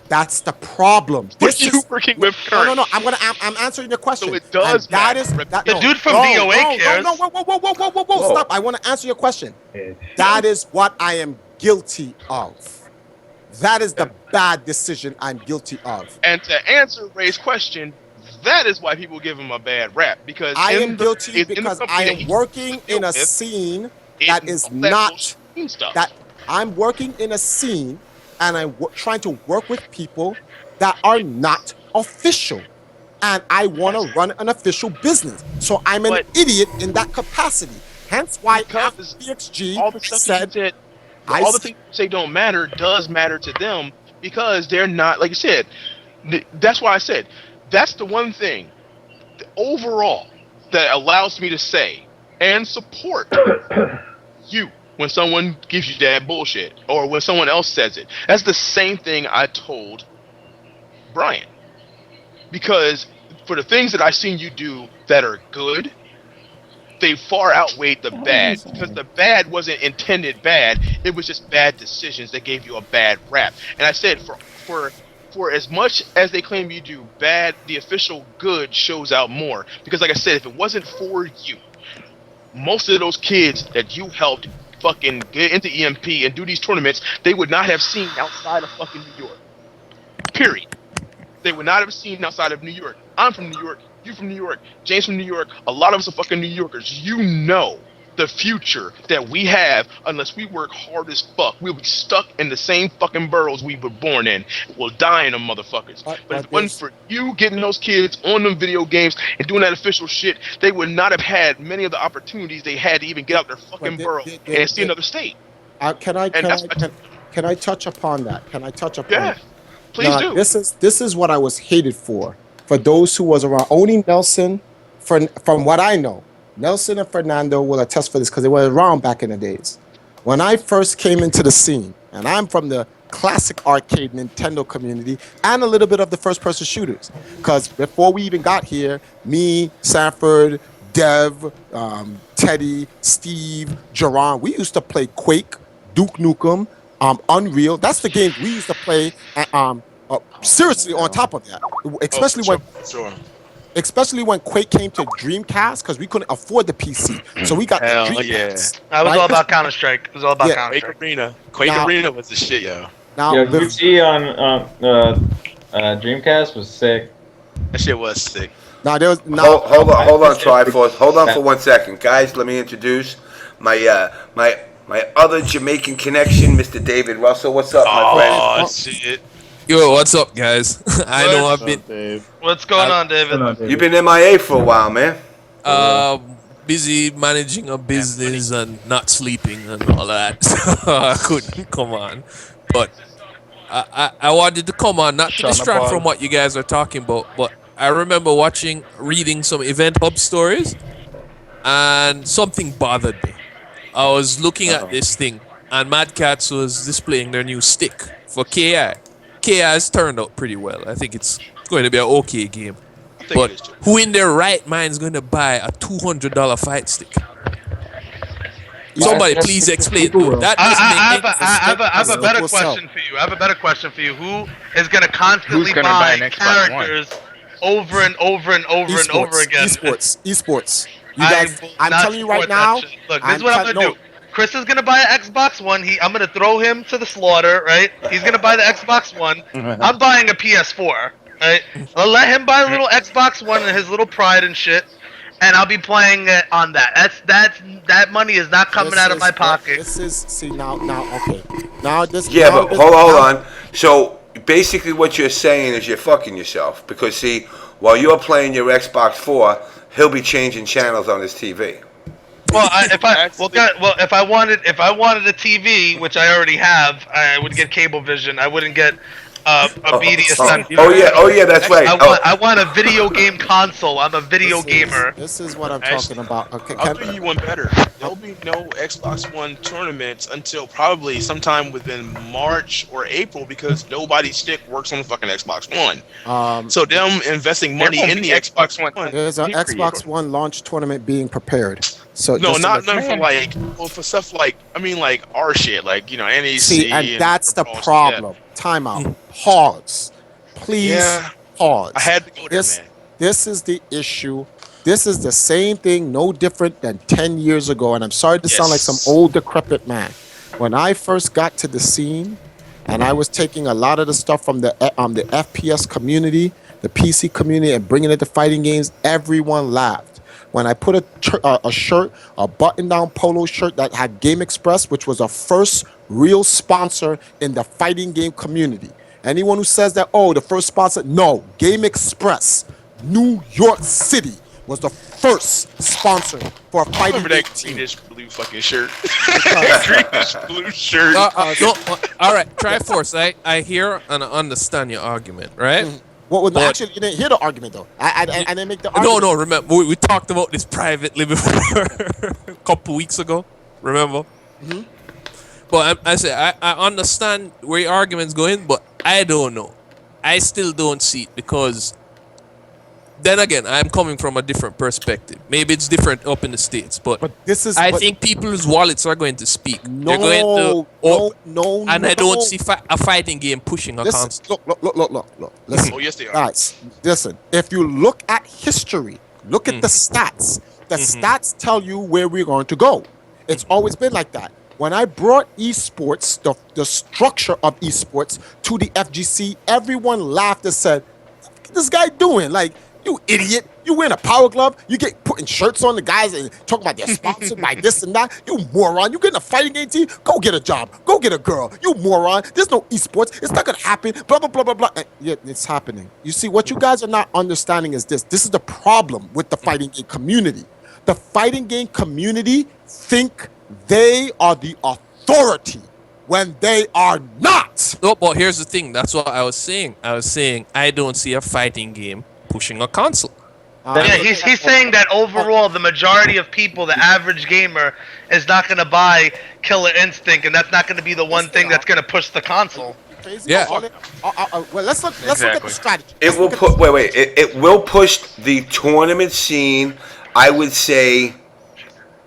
that's the problem. What are you working with currently? No. I'm answering your question. So it does that matter. is that, The no, dude from no, DOA cares. No, whoa. Stop. I want to answer your question. That is what I am guilty of. That is the bad decision I'm guilty of. And to answer Ray's question, that is why people give him a bad rap because I am guilty because I am working in a with, scene that is all that not bullshit stuff. that I'm working in a scene and I'm trying to work with people that are not official. And I want to run an official business. So I'm an idiot in that capacity. Hence why FBXG all the stuff said, all the things you say don't matter does matter to them because they're not, like you said, that's why I said, that's the one thing overall that allows me to say and support you when someone gives you that bullshit or when someone else says it. That's the same thing I told Brian. Because for the things that I've seen you do that are good, they far outweighed the bad. Because the bad wasn't intended bad, it was just bad decisions that gave you a bad rap. And I said for as much as they claim you do bad, the official good shows out more. Because like I said, if it wasn't for you, most of those kids that you helped fucking get into EMP and do these tournaments, they would not have seen outside of fucking New York. Period. They would not have seen outside of New York. I'm from New York. You from New York. James from New York. A lot of us are fucking New Yorkers. You know the future that we have unless we work hard as fuck. We'll be stuck in the same fucking boroughs we were born in. We'll die in them motherfuckers. But if it wasn't for you getting those kids on them video games and doing that official shit, they would not have had many of the opportunities they had to even get out their fucking borough and see another state. Can I touch upon that? Can I touch upon that? Please do. This is what I was hated for those who was around. Only Nelson, from what I know, Nelson and Fernando will attest for this because they were around back in the days. When I first came into the scene, and I'm from the classic arcade Nintendo community and a little bit of the first-person shooters, because before we even got here, me, Sanford, Dev, Teddy, Steve, Jerron, we used to play Quake, Duke Nukem, Unreal. That's the games we used to play. Seriously, on top of that, especially when Quake came to Dreamcast, because we couldn't afford the PC, so we got the Dreamcast. I was all about Counter Strike. It was all about Counter Strike. Quake Arena was the shit, yo. Wtih on Dreamcast was sick. That shit was sick. Now there was hold on, Triforce. Hold on for 1 second, guys. Let me introduce my my other Jamaican connection, Mr. David Russell. What's up, my friend? Oh shit. Yo, what's up, guys? I know I've been. What's going on, David? You've been MIA for a while, man. Busy managing a business and not sleeping and all that. So I couldn't come on, but I wanted to come on, not to distract from what you guys are talking about, but I remember reading some Event Hub stories, and something bothered me. I was looking at this thing, and Mad Cats was displaying their new stick for KI. KI has turned out pretty well. I think it's going to be an okay game. But who in their right mind is going to buy a $200 fight stick? Somebody please explain. That I have a better question for you. I have a better question for you. Who is going to constantly buy characters over and over and over and over again? Esports. You guys, I'm telling you right now. Look, this is what I'm going to do. Chris is gonna buy an Xbox One. I'm gonna throw him to the slaughter, right? He's gonna buy the Xbox One. I'm buying a PS4, right? I'll let him buy a little Xbox One and his little pride and shit, and I'll be playing it on that. That money is not coming out of my pocket. This is okay. Now this. Yeah, but hold on. So basically, what you're saying is you're fucking yourself because while you're playing your Xbox 4, he'll be changing channels on his TV. if I wanted a TV, which I already have, I would get Cablevision. I wouldn't get a media center. Oh yeah, that's right. I want a video game console. I'm a video gamer. This is what I'm talking about. Okay, I'll do you one better. There'll be no Xbox One tournaments until probably sometime within March or April because nobody's stick works on the fucking Xbox One. So them investing money in the Xbox One. There's an Xbox One launch tournament being prepared. So no, not for like, well, for stuff like, I mean, like our shit, like, you know, NEC. See, and that's the problem. Time out. Pause. Please pause. I had to go there, man. This is the issue. This is the same thing, no different than 10 years ago. And I'm sorry to sound like some old decrepit man. When I first got to the scene, and I was taking a lot of the stuff from the FPS community, the PC community, and bringing it to fighting games, everyone laughed. When I put a shirt, a button-down polo shirt that had Game Express, which was the first real sponsor in the fighting game community. Anyone who says that, oh, the first sponsor, no. Game Express, New York City, was the first sponsor for a fighting game team. Greenish blue fucking shirt. Greenish blue shirt. All right, Triforce, I hear and I understand your argument, right? Mm-hmm. Actually, you didn't hear the argument, though. I didn't make the argument. No, remember, we talked about this privately before, a couple weeks ago, remember? Mm-hmm. But I say, I understand where your argument's going, but I don't know. I still don't see it because, then again, I'm coming from a different perspective. Maybe it's different up in the States, but I think people's wallets are going to speak. They're going to, no. I don't see a fighting game pushing a console. Look. Listen. Oh, yes, they are. Guys, listen. If you look at history, look at the stats. The stats tell you where we're going to go. It's always been like that. When I brought esports, the structure of esports to the FGC, everyone laughed and said, "What is this guy doing? Like, you idiot. You wearing a power glove. You get putting shirts on the guys and talking about they're sponsored by this and that. You moron. You getting a fighting game team? Go get a job. Go get a girl. You moron. There's no esports. It's not going to happen. Blah, blah, blah, blah, blah." And yet it's happening. You see, what you guys are not understanding is this. This is the problem with the fighting game community. The fighting game community think they are the authority when they are not. No, but here's the thing. That's what I was saying. I don't see a fighting game pushing a console. He's saying that overall, the majority of people, the average gamer, is not going to buy Killer Instinct, and that's not going to be the one thing that's going to push the console. Yeah. Well, let's look at the strategy. It will put. Wait. It will push the tournament scene. I would say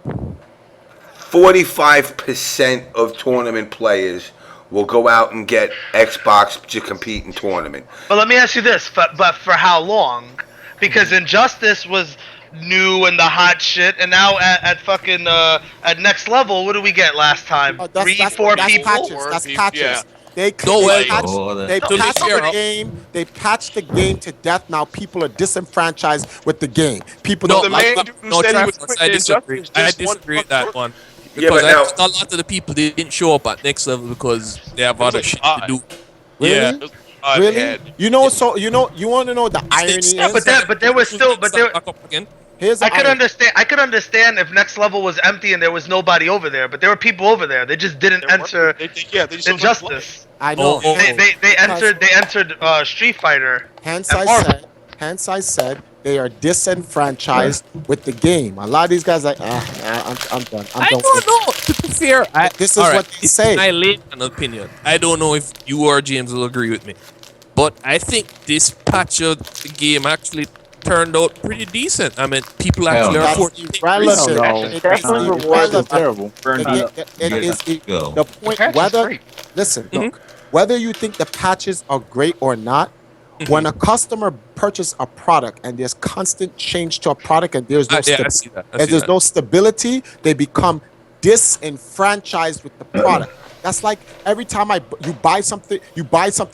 45% of tournament players will go out and get Xbox to compete in tournament. But let me ask you this, but for how long? Because Injustice was new and the hot shit, and now at fucking at Next Level, what did we get last time? 3-4 people? That's patches. Yeah. They patched the game. They patched the game to death. Now people are disenfranchised with the game. People don't like. I disagree. I disagree with that one. Because a lot of the people didn't show up at Next Level because they have other shit to do. Really? Yeah. Really? You know, you want to know the irony is? But there was still, I could understand if Next Level was empty and there was nobody over there, but there were people over there. They just didn't enter Injustice. I know. They entered Street Fighter. Hence I said they are disenfranchised with the game. A lot of these guys are like, I'm done. I don't know. To be fair, this is what they say. I lay an opinion. I don't know if you or James will agree with me, but I think this patch of the game actually turned out pretty decent. I mean, people actually are terrible. It is the point. Whether you think the patches are great or not, when a customer purchases a product and there's constant change to a product and there's no stability, they become disenfranchised with the product. That's like every time you buy something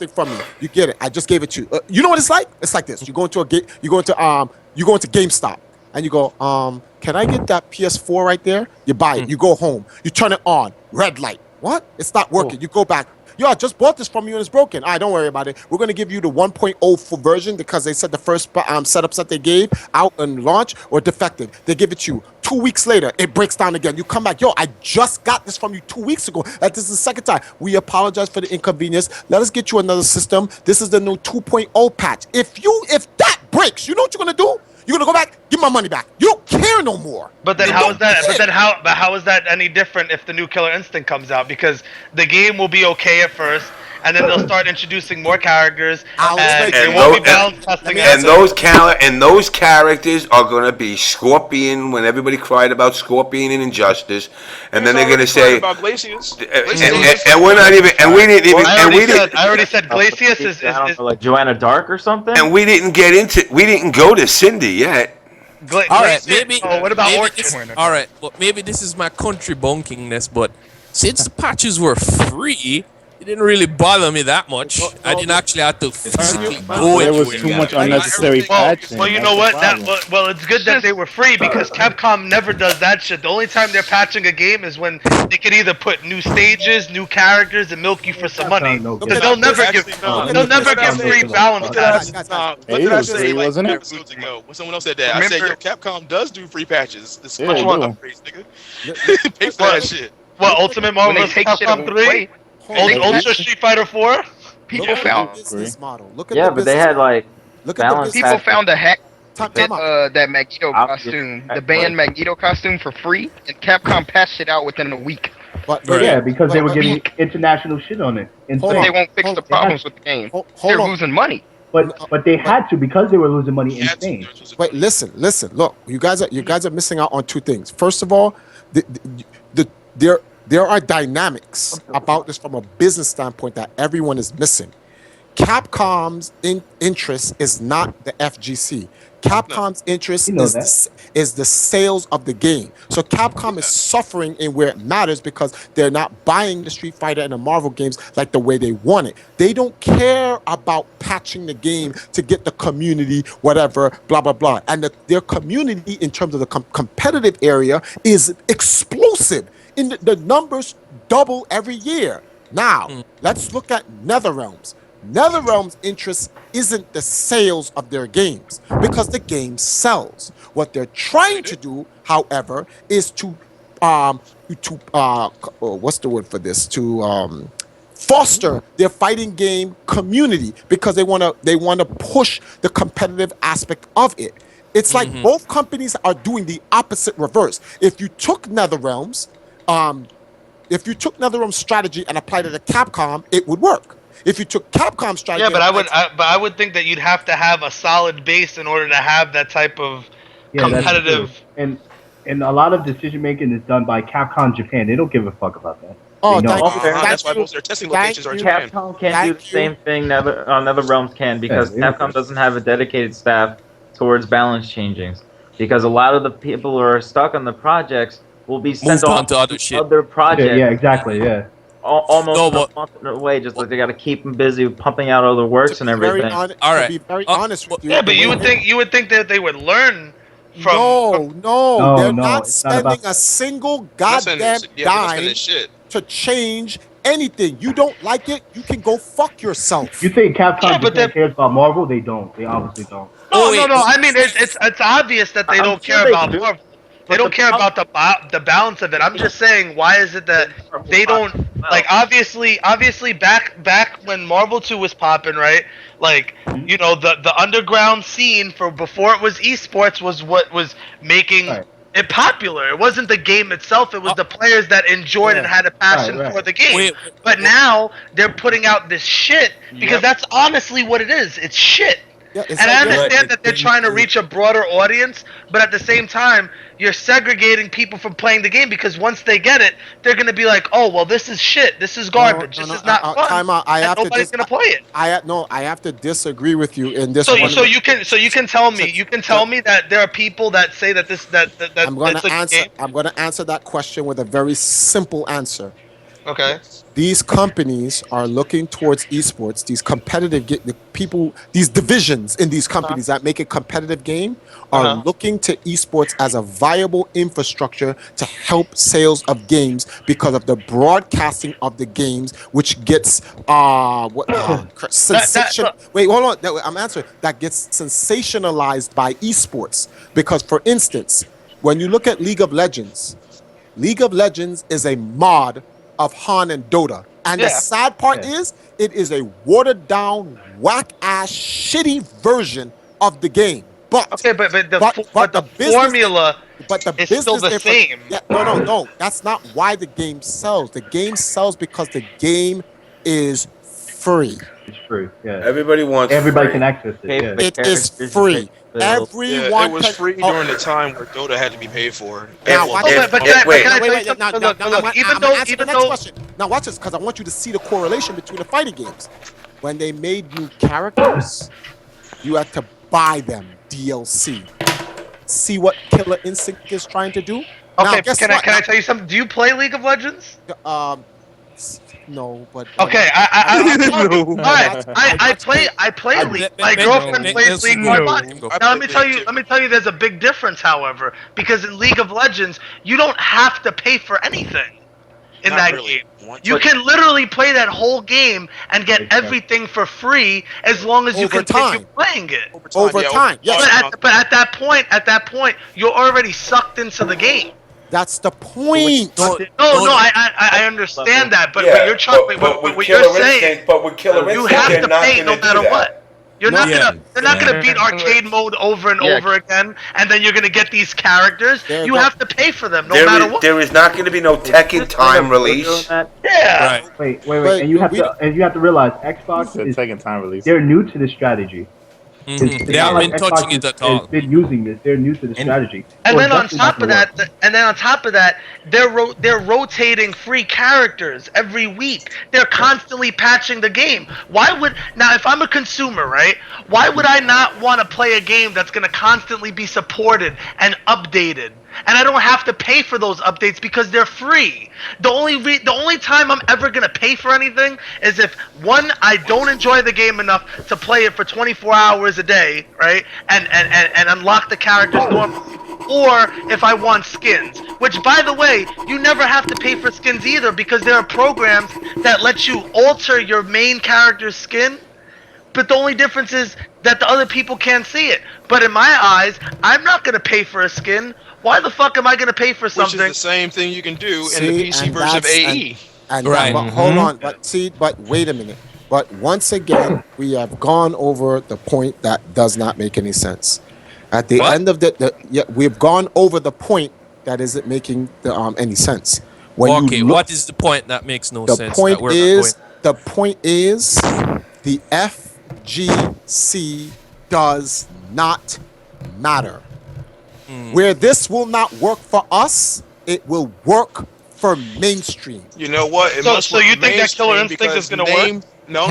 from me, you get it. I just gave it to you. You know what it's like? It's like this. You go into GameStop and you go, can I get that PS4 right there? You buy it. You go home. You turn it on. Red light. What? It's not working. You go back. Yo, I just bought this from you and it's broken. All right, don't worry about it. We're going to give you the 1.0 version because they said the first setups that they gave out and launch or defective. They give it to you. 2 weeks later, it breaks down again. You come back, yo, I just got this from you 2 weeks ago. That this is the second time. We apologize for the inconvenience. Let us get you another system. This is the new 2.0 patch. If that breaks, you know what you're gonna do? You're gonna go back, give my money back. You don't care no more. But then how is that? How is that any different if the new Killer Instinct comes out? Because the game will be okay at first, and then they'll start introducing more characters, and it won't be balance testing. And those characters are gonna be Scorpion when everybody cried about Scorpion and Injustice, and then they're gonna say, about Glacius. and we're not even, and we didn't even, I already said Glacius is like Joanna Dark or something. and we didn't go to Cindy yet. All right, maybe. What about maybe Orchard? all right, well, maybe this is my country bunkingness, but since the patches were free, it didn't really bother me that much. I didn't actually have to physically go There was anywhere. too much unnecessary patching. Well, you know what? Well, it's good that they were free because Capcom never does that shit. The only time they're patching a game is when they can either put new stages, new characters, and milk you for some money. Because they'll never give free balance patches. He wasn't it? When someone else said that, I said, yo, Capcom does do free patches. This Yeah, much they one do. upgrades, nigga. Pay for that shit. What, Ultimate Marvel vs. Capcom 3? Ultra Street Fighter 4? People found business model. Look at Yeah, the but they business had like Look at the balance. business. people found a hack Time that out. that Magneto costume, the banned Magneto costume for free, and Capcom patched it out within a week. But Right. Yeah, because they were but- getting international shit on it. Hold They on. won't fix the problems with the game. They're Hold on. losing money. But they had to because they were losing money in Yeah, Spain. Wait, listen. Look, you guys are missing out on two things. First of all, there are dynamics about this from a business standpoint that everyone is missing. Capcom's interest is not the FGC. Capcom's interest You know is the sales of the game. So Capcom is suffering in where it matters because they're not buying the Street Fighter and the Marvel games like the way they want it. They don't care about patching the game to get the community, whatever, blah, blah, blah. And their community in terms of the competitive area is explosive. The numbers double every year. Now, let's look at NetherRealms. NetherRealm's interest isn't the sales of their games because the game sells. What they're trying to do, however, is to what's the word for this? To foster their fighting game community because they want to push the competitive aspect of it. It's like both companies are doing the opposite reverse. If you took NetherRealm's strategy and applied it to Capcom, it would work. If you took Capcom's strategy, Yeah, but I would think that you'd have to have a solid base in order to have that type of competitive. And a lot of decision making is done by Capcom Japan. They don't give a fuck about that. Oh, They know. That's why most of their testing locations are in Japan. Capcom can't do the same thing NetherRealms can because Yeah, Capcom doesn't have a dedicated staff towards balance changings. Because a lot of the people who are stuck on the projects will be sent Moved on off to other shit. other projects. Yeah, exactly. Yeah. Almost No, a but- month away, just like they got to keep them busy pumping out other works and everything. All right. To be very honest with you. Yeah, but the you way would think that they would learn from. No, they're no, not it's not about spending a single Not saying goddamn this- yeah, they're not saying dime this shit. to change anything. You don't like it, you can go fuck yourself. You think Capcom Yeah, but Japan cares about Marvel? They don't. They obviously don't. No, Oh, wait. no. I mean, it's obvious that they I'm don't sure care they about do. Marvel. They But don't the care prob- about the balance of it. I'm just saying, why is it that they don't like? Obviously, back when Marvel 2 was popping, right? Like, you know, the underground scene for before it was esports was what was making Right. it popular. It wasn't the game itself. It was the players that enjoyed and had a passion Right. for the game. Wait. But now they're putting out this shit because that's honestly what it is. It's shit. Yeah, it's And I like- understand that they're trying to reach a broader audience, but at the same time, you're segregating people from playing the game because once they get it, they're gonna be like, "Oh, well, this is shit. This is garbage. No, this is not fun." time out. I and have to nobody's gonna play it. I have to disagree with you in this So, one. so you can tell me that there are people that say that I'm going it's to a answer. game. I'm going to answer that question with a very simple answer. Okay. These companies are looking towards esports. These competitive the people, these divisions in these companies that make a competitive game are looking to esports as a viable infrastructure to help sales of games because of the broadcasting of the games, which gets sensation. Wait, hold on. I'm answering. That gets sensationalized by esports because, for instance, when you look at League of Legends is a mod of Han and Dota. And the sad part is, it is a watered down, whack ass, shitty version of the game. But the formula is still the same. Yeah, no. That's not why the game sells. The game sells because the game is free. It's free. Yeah. Everybody can access it. Yeah. It is free. Everyone it was free during the time where Dota had to be paid for. Now, watch this. Even though, now watch this, because I want you to see the correlation between the fighting games. When they made new characters, you had to buy them DLC. See what Killer Instinct is trying to do? Okay, now, can I tell you something? Do you play League of Legends? No, but okay. I play League. My girlfriend plays League quite a lot. Now let me tell you. There's a big difference, however, because in League of Legends, you don't have to pay for anything in that game. You can literally play that whole game and get everything for free as long as you continue playing it. Over time, yes. But at that point, you're already sucked into the game. That's the point. I understand that, but you're saying, but with Killer you have to pay no matter what. They're not gonna beat arcade mode over and over again, and then you're gonna get these characters. You have to pay for them no matter what. There is not going to be no Tekken time release. Yeah. Wait. And you have to realize Xbox is Tekken time release. They're new to this strategy. They haven't been touching it at all. They're using this. They're new to the strategy. And then on top of that, they're rotating free characters every week. They're constantly patching the game. If I'm a consumer, right? Why would I not want to play a game that's going to constantly be supported and updated? And I don't have to pay for those updates because they're free. The only time I'm ever gonna pay for anything is if one, I don't enjoy the game enough to play it for 24 hours a day, right? And unlock the characters normally. Or if I want skins, which by the way, you never have to pay for skins either because there are programs that let you alter your main character's skin. But the only difference is that the other people can't see it. But in my eyes, I'm not gonna pay for a skin. Why the fuck am I going to pay for something? Which is the same thing you can do in the PC version of AE. But hold on. But wait a minute. But once again, we have gone over the point that does not make any sense. At the end of we've gone over the point that isn't making any sense. What is the point that makes no sense? The point is the FGC does not matter. Where this will not work for us, it will work for mainstream. You know what? So you think that Killer Instinct is gonna work? No.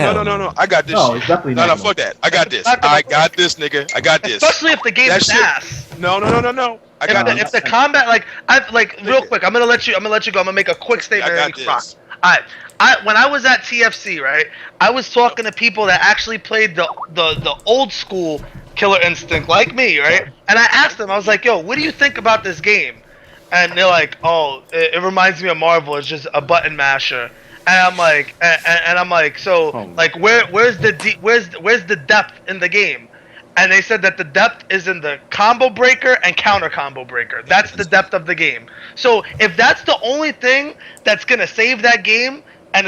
I got this. No, it's definitely not. No, fuck that. I got this. I got this, nigga. I got this. Especially if the game is ass. No. I got this. If the combat, real quick, I'm gonna let you go. I'm gonna make a quick statement. I got this. Alright. When I was at TFC, right, I was talking to people that actually played the old school Killer Instinct, like me, right? And I asked them, I was like, yo, what do you think about this game? And they're like, oh, it reminds me of Marvel. It's just a button masher. And I'm like, so, where's the depth in the game? And they said that the depth is in the combo breaker and counter combo breaker. That's the depth of the game. So if that's the only thing that's gonna save that game and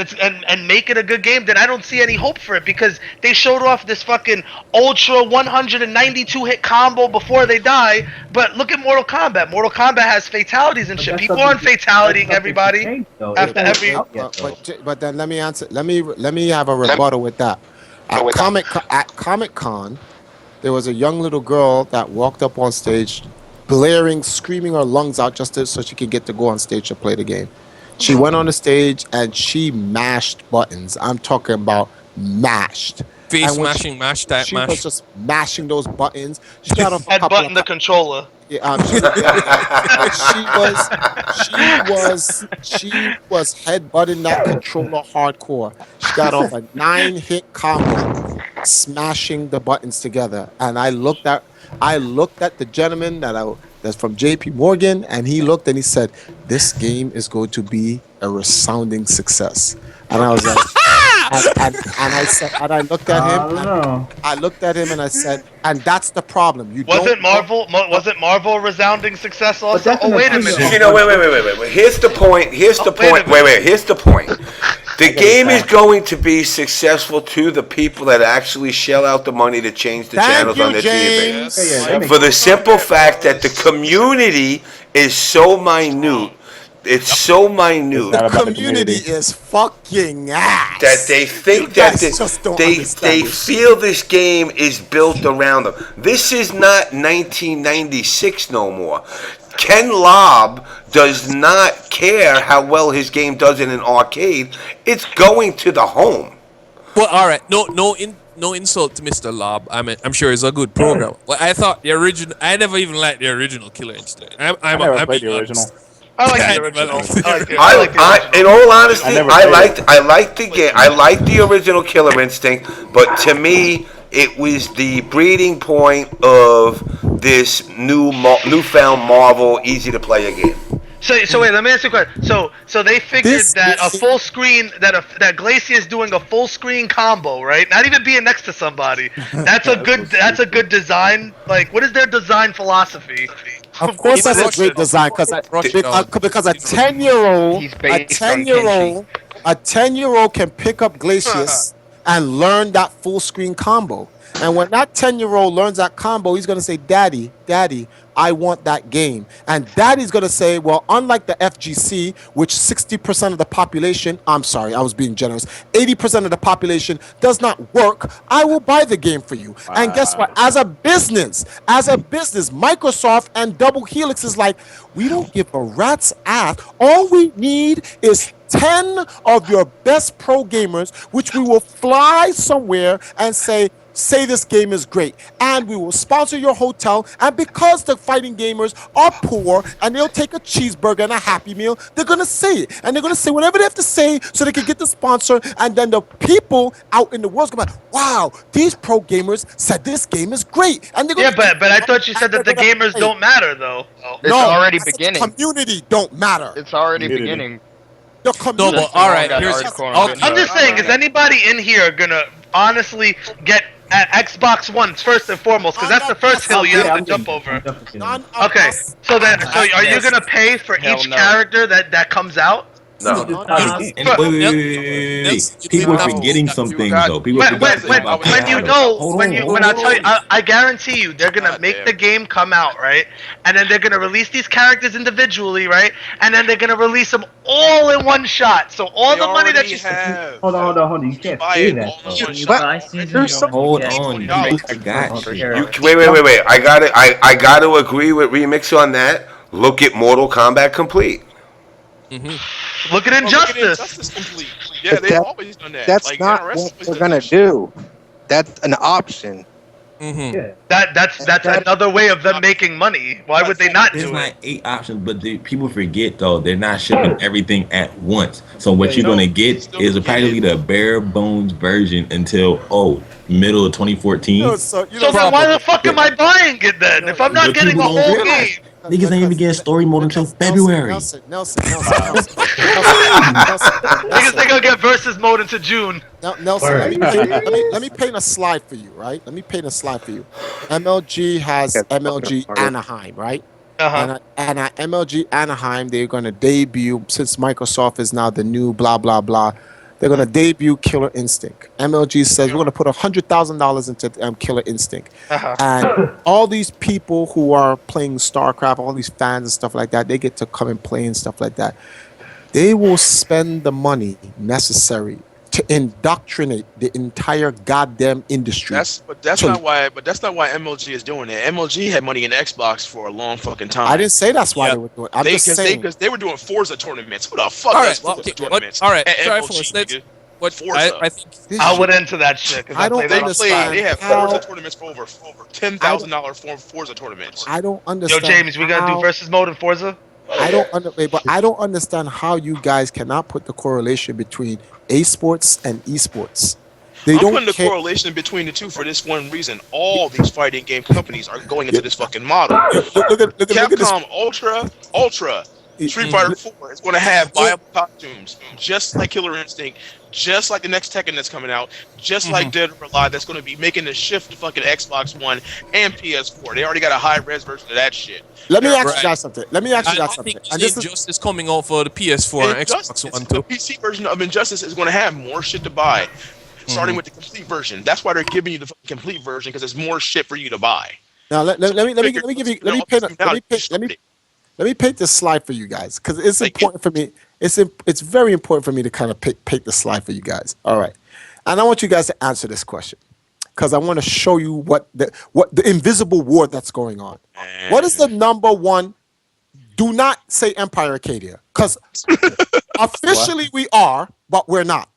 make it a good game, then I don't see any hope for it because they showed off this fucking ultra 192 hit combo before they die. But look at Mortal Kombat. Mortal Kombat has fatalities and shit. People aren't fatalitying everybody after every. But then let me answer. Let me have a rebuttal with that. At Comic-Con, there was a young little girl that walked up on stage, blaring, screaming her lungs out just so she could get to go on stage to play the game. She went on the stage and she mashed buttons. I'm talking about mashed. Face mashing, she was just mashing those buttons. She got off a couple the controller. Yeah, she was headbutting that controller hardcore. She got off a 9-hit combo, smashing the buttons together. And I looked at the gentleman that's from JP Morgan, and he looked and he said, "This game is going to be a resounding success." And I was like, And I said, and I looked at him. I looked at him and I said, and that's the problem. Wasn't Marvel a resounding success also? Oh, wait a minute. You know, wait. Here's the point. Here's the point. Here's the point. The game is going to be successful to the people that actually shell out the money to change the channels on their TV. For the simple fact that the community is so minute. It's so minute. The community is fucking ass. That they think that they feel this game is built around them. This is not 1996 no more. Ken Lobb does not care how well his game does in an arcade. It's going to the home. Well, all right. No insult to Mr. Lobb. I'm sure it's a good program. Well, I thought the original. I never even liked the original Killer Instinct. I never played the original. I like the original. In all honesty, I liked the game. I liked the original Killer Instinct, but to me, it was the breeding point of this newfound Marvel easy to play again. So wait, let me ask you a question. So they figured that a full screen that Glacier is doing a full screen combo, right? Not even being next to somebody. That's a good design. Like, what is their design philosophy? Of course, that's a great design because a 10-year-old can pick up Glacius and learn that full screen combo. And when that 10-year-old learns that combo, he's going to say, Daddy, I want that game. And Daddy's going to say, well, unlike the FGC, which 60% of the population, I'm sorry, I was being generous, 80% of the population does not work, I will buy the game for you. Wow. And guess what? As a business, Microsoft and Double Helix is like, we don't give a rat's ass. All we need is 10 of your best pro gamers, which we will fly somewhere and say this game is great, and we will sponsor your hotel. And because the fighting gamers are poor and they'll take a cheeseburger and a Happy Meal, they're gonna say it, and they're gonna say whatever they have to say so they can get the sponsor. And then the people out in the world's gonna be like, wow, these pro gamers said this game is great. And they're gonna but I thought you said that the gamers don't matter though. It's already beginning. Community don't matter. It's already beginning. The community. No, but all right. I'm just saying, is anybody in here gonna honestly get at Xbox One first and foremost, because that's the first hill you have to jump over. Okay, so are you gonna pay for each character that comes out? No. Wait. People are forgetting some things though. People when I tell you, I guarantee you, they're gonna make the game come out, right? And then they're gonna release these characters individually, right? And then they're gonna release them all in one shot. So all the money that you have. Hold on. You can't say that. Hold on. I got you. Wait. I gotta agree with Remix on that. Look at Mortal Kombat Complete. Mm-hmm. Look at Injustice. Complete. Yeah, they've always done that. That's not what we're gonna do. That's an option. Mm-hmm. Yeah. That's another way of them making money. Why would they not do it? There's like 8 options, but people forget though they're not shipping everything at once. So what you're gonna get is practically the bare bones version until middle of 2014. So then why the fuck am I buying it then? If I'm not getting the whole game. Niggas ain't even getting story mode until February. Nelson. Niggas they gonna get versus mode into June. Nelson, let me paint a slide for you, right? MLG has MLG Anaheim, right? And at MLG Anaheim, they're gonna debut, since Microsoft is now the new blah blah blah. They're going to debut Killer Instinct. MLG says we're going to put $100,000 into Killer Instinct. And all these people who are playing StarCraft, all these fans and stuff like that, they get to come and play and stuff like that. They will spend the money necessary to indoctrinate the entire goddamn industry. That's not why MLG is doing it. MLG had money in Xbox for a long fucking time. I didn't say that's why they were doing it. I'm just saying. Because they were doing Forza tournaments. Who the fuck does Forza tournaments? All right, Triforce. Forza. I think I would into that shit. I don't understand. They have Forza tournaments for over $10,000 Forza tournaments. I don't understand. Yo, James, we gotta do versus mode in Forza. I don't understand how you guys cannot put the correlation between esports and esports. I'm putting the correlation between the two for this one reason. All these fighting game companies are going into this fucking model. Look at Capcom Ultra Street Fighter 4 is going to have viable costumes, just like Killer Instinct, just like the next Tekken that's coming out, just like Dead or Alive that's going to be making the shift to fucking Xbox One and PS4. They already got a high-res version of that shit. Let me ask you guys something. I think Injustice coming out for the PS4 and Xbox One too. The PC version of Injustice is going to have more shit to buy, starting with the complete version. That's why they're giving you the complete version, because there's more shit for you to buy. Now let me paint this slide for you guys, because it's important for me. It's very important for me to kind of paint the slide for you guys. All right, and I want you guys to answer this question, because I want to show you what the invisible war that's going on. What is the number one? Do not say Empire Arcadia, because officially we are, but we're not.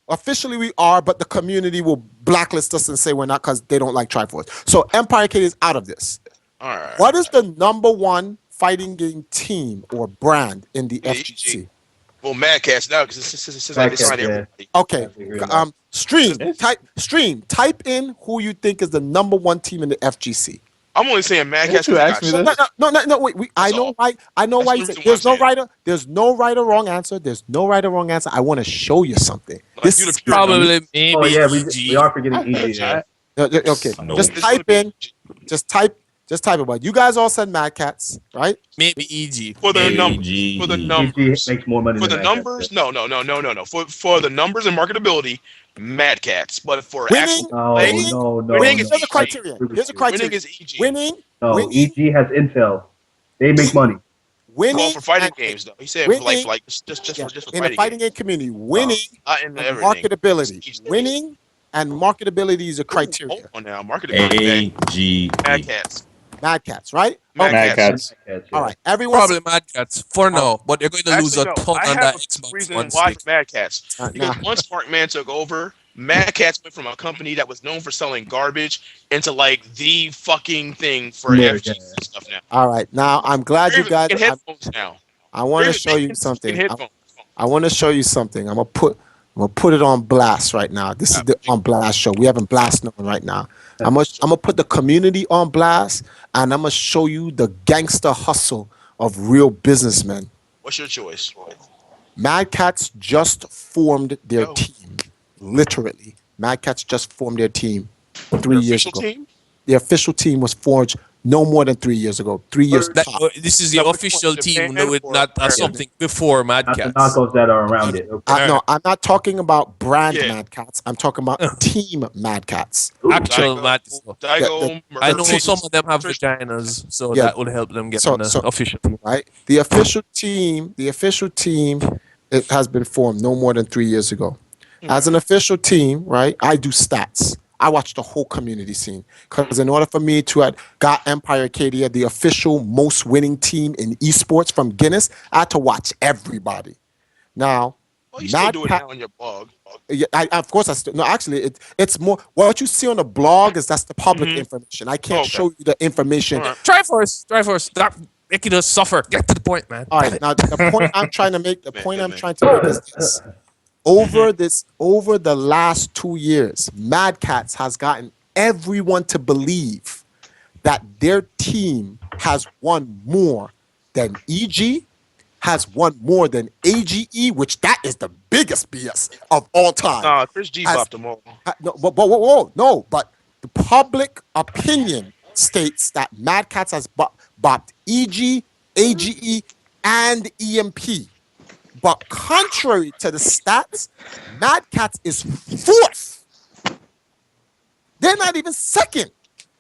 Officially we are, but the community will blacklist us and say we're not because they don't like Triforce. So Empire Arcadia is out of this. All right. What is the number one fighting game team or brand in the FGC? Well, Mad Cats now, because it's like it's everybody. Okay. Type in who you think is the number one team in the FGC. I'm only saying Mad Cats. No. Wait. I know why. You say there's no right. There's no right or wrong answer. There's no right or wrong answer. I want to show you something. This is probably maybe. Oh yeah, we are forgetting EG. Okay. Just type in. Just type it. But you guys all said Mad Cats, right? Maybe EG. For the numbers. EG makes more money. For the numbers, no. For the numbers and marketability, Mad Cats. But for winning, winning is a criteria. Here's a criteria. Winning is EG. Winning. EG has intel. They make money. Winning for fighting games, though. He said like just for in the fighting game community. Winning and marketability. Winning and marketability is a criteria. Hold on now, marketability. AG. Mad Cats. Mad Cats, right? Mad Cats. All right, everyone. Probably Mad Cats for now, but they're going to lose a ton on that Xbox reason One. Why Mad Cats? Because once Smart Man took over, Mad Cats went from a company that was known for selling garbage into like the fucking thing for FGC and stuff now. All right, now I'm glad you guys. Headphones now. I want to show you something. I want to show you something. I'm gonna put it on blast right now. This is the on blast show. We haven't blast no one right now. I'm gonna put the community on blast, and I'm gonna show you the gangster hustle of real businessmen. What's your choice? Mad Cats just formed their team. Literally, Mad Cats just formed their team 3 years ago. Team? The official team was forged no more than 3 years ago. 3 years. This is the official team, not something before Mad Cats. The knockouts that are around it. Okay. No, I'm not talking about brand Mad Cats. I'm talking about team Mad Cats. Actual Mad Cats. I know some of them have vaginas, so that would help them get on the official team. Right? The official team, it has been formed no more than 3 years ago. As an official team, right? I do stats. I watch the whole community scene, because in order for me to have got Empire Arcadia, the official most winning team in esports from Guinness, I had to watch everybody. Now, you still do it now on your blog. Yeah, of course I still. No, actually, it's more what you see on the blog is that's the public information. I can't show you the information. Right. Triforce, stop making us suffer. Get to the point, man. All right, now the point I'm trying to make. Is this. Over the last 2 years, Mad Cats has gotten everyone to believe that their team has won more than EG, has won more than AGE, which that is the biggest BS of all time. Nah, Chris G bopped them all. But the public opinion states that Mad Cats has bopped EG, AGE, and EMP. But contrary to the stats, Mad Cats is fourth. They're not even second.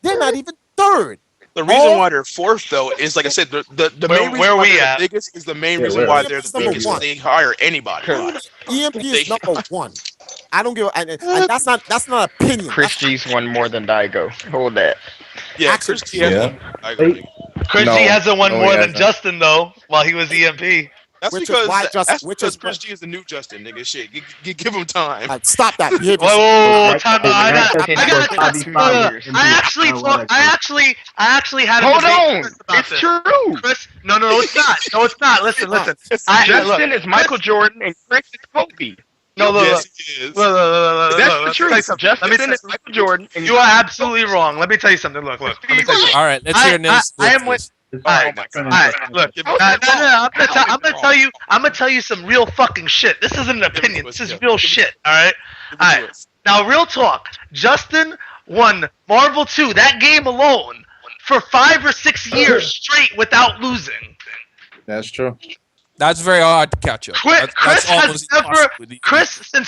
They're not even third. The reason why they're fourth, though, is like I said, the main reason why they're the biggest is the main reason why they're the biggest. They hire anybody. EMP is number one. I don't give, and that's not opinion. Chris G's won more than Daigo. Hold that. Yeah, Chris G hasn't won more than Justin though, while he was EMP. That's because Chris G is the new Justin, nigga. Shit, give him time. Stop that. Whoa, time out. I actually had. Hold on, it's true. Chris, no, it's not. No, it's not. Listen. Justin is Michael Jordan and Chris is Kobe. No, look. That's the truth. Justin is Michael Jordan. You are absolutely wrong. Let me tell you something. Look. All right, let's hear this. Alright, look, I'm gonna tell you some real fucking shit. This isn't an opinion. This is real shit. All right. Now, real talk. Justin won Marvel 2, that game alone, for 5 or 6 years straight without losing. That's true. That's very hard to catch up. Since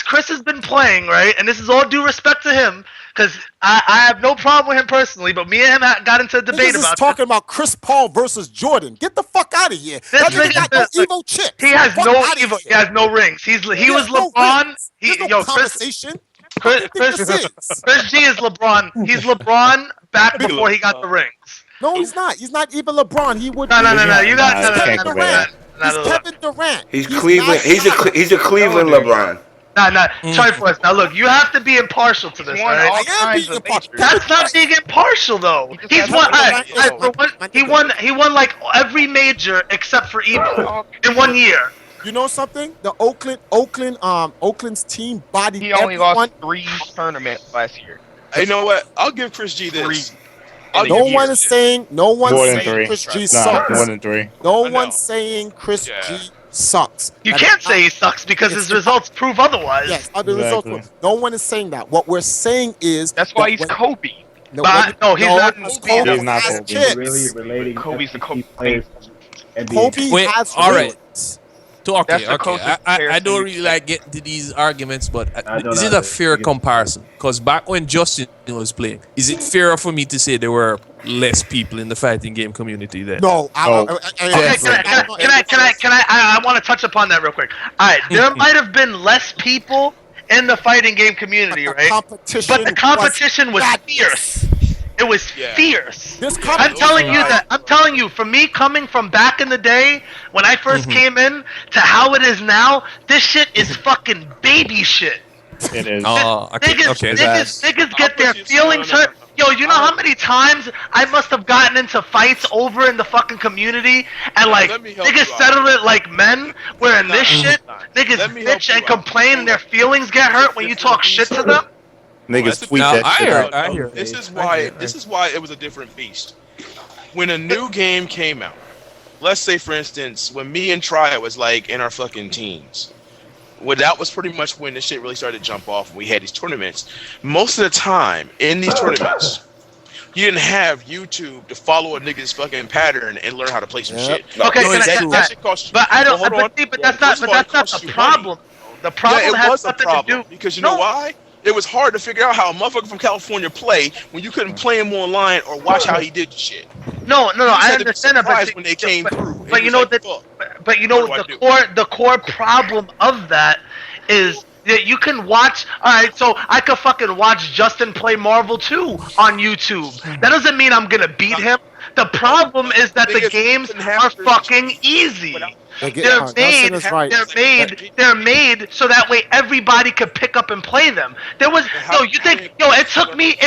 Chris has been playing, right, and this is all due respect to him, because I have no problem with him personally, but me and him got into a debate about it. Talking about Chris Paul versus Jordan. Get the fuck out of here. That nigga got no Evo chips. He has no Evo. He has no rings. He was LeBron. Chris G is LeBron. He's LeBron back before he got the rings. No, he's not. He's not even LeBron. He would. No. You got Kevin Durant. He's Kevin Durant. He's Cleveland. He's a Cleveland LeBron. Triforce. Now look, you have to be impartial to this, right? I am being impartial. That's not being impartial, though. He's won. He won like every major except for Evo in 1 year. You know something? The Oakland's team bodied. He only lost 3 tournaments last year. You know what? I'll give Chris G this. No one is saying Chris G sucks. More than 3. No one's saying Chris G sucks. You can't say he sucks because his results prove otherwise. Yes, other results prove. No one is saying that. What we're saying is that's why he's Kobe. He's not Kobe. He's not Kobe. Really relating Kobe's the Kobe. Kobe has all right. Okay. I don't to really like getting to these arguments, but is it a fair comparison? Because back when Justin was playing, is it fairer for me to say there were less people in the fighting game community then? No. I want to touch upon that real quick. All right, there might have been less people in the fighting game community, right? But the competition was fierce. It was fierce. I'm telling you, for me coming from back in the day when I first came in to how it is now, this shit is fucking baby shit. It is. Niggas get their feelings hurt. Yo, you know how many times I must have gotten into fights over in the fucking community and like niggas settled it like men, where in this shit, niggas bitch and complain and their feelings get hurt when you talk shit to them? Niggas tweet that shit out. I hear. This is why it was a different beast. When a new game came out, let's say for instance, when me and Tri was like in our fucking teens, that was pretty much when the shit really started to jump off and we had these tournaments. Most of the time in these tournaments, you didn't have YouTube to follow a nigga's fucking pattern and learn how to play some shit. Okay, that shit costs you. But I don't. But that's not the problem. The problem has nothing to do because you know why? It was hard to figure out how a motherfucker from California play when you couldn't play him online or watch how he did the shit. No, I understand that. When they came through, but you know that. But you know the core problem of that is that you can watch. All right, so I could fucking watch Justin play Marvel 2 on YouTube. That doesn't mean I'm gonna beat him. The problem is that the games are fucking easy. They're made so that way everybody could pick up and play them. It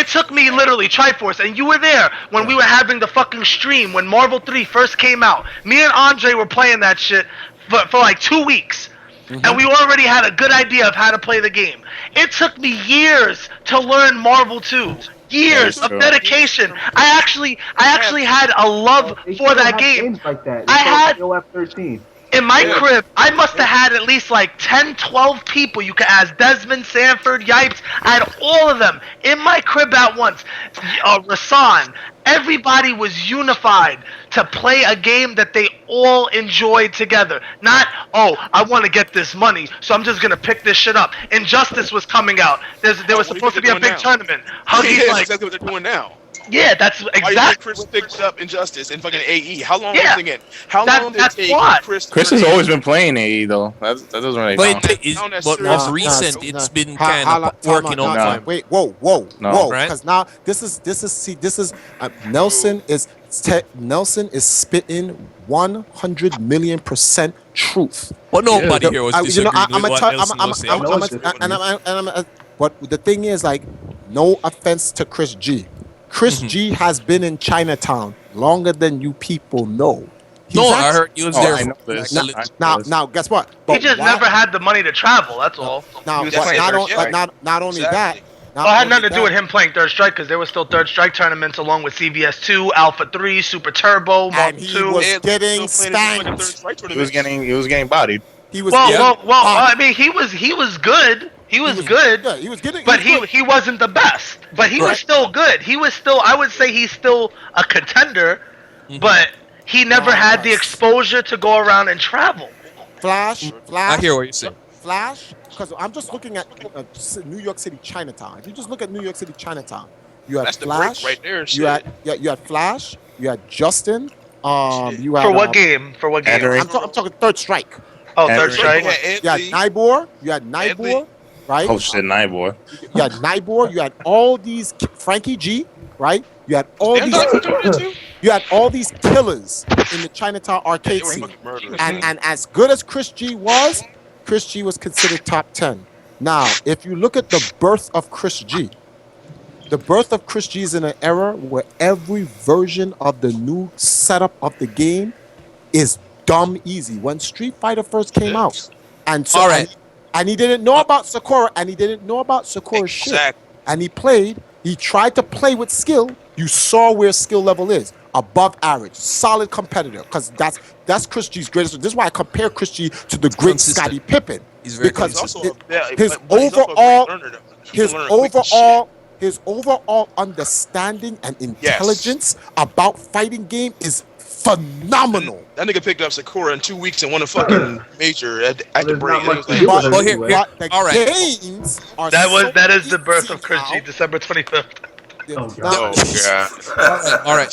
took me literally Triforce, and you were there when we were having the fucking stream when Marvel 3 first came out. Me and Andre were playing that shit for like 2 weeks. And we already had a good idea of how to play the game. It took me years to learn Marvel 2. Years of dedication. I actually had a love for that game. I had OF13. in my crib, I must have had at least like 10, 12 people. You could ask Desmond, Sanford, Yipes. I had all of them in my crib at once. Rasan. Everybody was unified to play a game that they all enjoyed together. Not, I want to get this money, so I'm just going to pick this shit up. Injustice was coming out. There was supposed to be a big tournament. Huggy's like, exactly what they're doing now. Yeah, that's exactly. Chris picked up Injustice and fucking AE. How long was it? How long did it take Chris? Chris has always been playing AE though. That doesn't really count. But more recent, it's been kind of working on time. Wait, whoa, because now this is Nelson is spitting 100,000,000% truth. But nobody here was disagreeing with what Nelson was. But the thing is, like, no offense to Chris G. Chris G has been in Chinatown longer than you people know. I heard he was there. I know this. Now, guess what? He just never had the money to travel. That's all. Not only that, Well, it had nothing to do with him playing Third Strike because there was still Third Strike tournaments along with CVS 2, Alpha 3, Super Turbo, Mark 2. He was getting spanked. He was getting bodied. He was well. I mean, he was good. He was good. Yeah, he was getting. But he wasn't the best. But he was still good. He was still. I would say he's still a contender, but he never had the exposure to go around and travel. Flash. I hear what you're saying. Flash. Because I'm just looking at New York City Chinatown. If you just look at New York City Chinatown, you had Flash. The break right there. You had Flash. You had Justin. You had for what game? I'm talking Third Strike. Oh, Third Strike. You had Nibor. Right? Oh shit, Nibor. You had Nibor. You had all these Frankie G. Right? You had all these. You had all these killers in the Chinatown arcade scene. And as good as Chris G was considered top 10. Now, if you look at the birth of Chris G, the birth of Chris G is in an era where every version of the new setup of the game is dumb easy. When Street Fighter first came out, and so and he didn't know about Sakura, and he didn't know about Sakura's shit, and he tried to play with skill. You saw where skill level is. Above average, solid competitor, because that's Chris G's greatest. This is why I compare Chris G to the great Scottie Pippen, because his overall understanding and intelligence about fighting game is phenomenal. That nigga picked up Sakura in 2 weeks and won a fucking major at the break. That is the birth of Chris G, December 25th. Oh god. All right.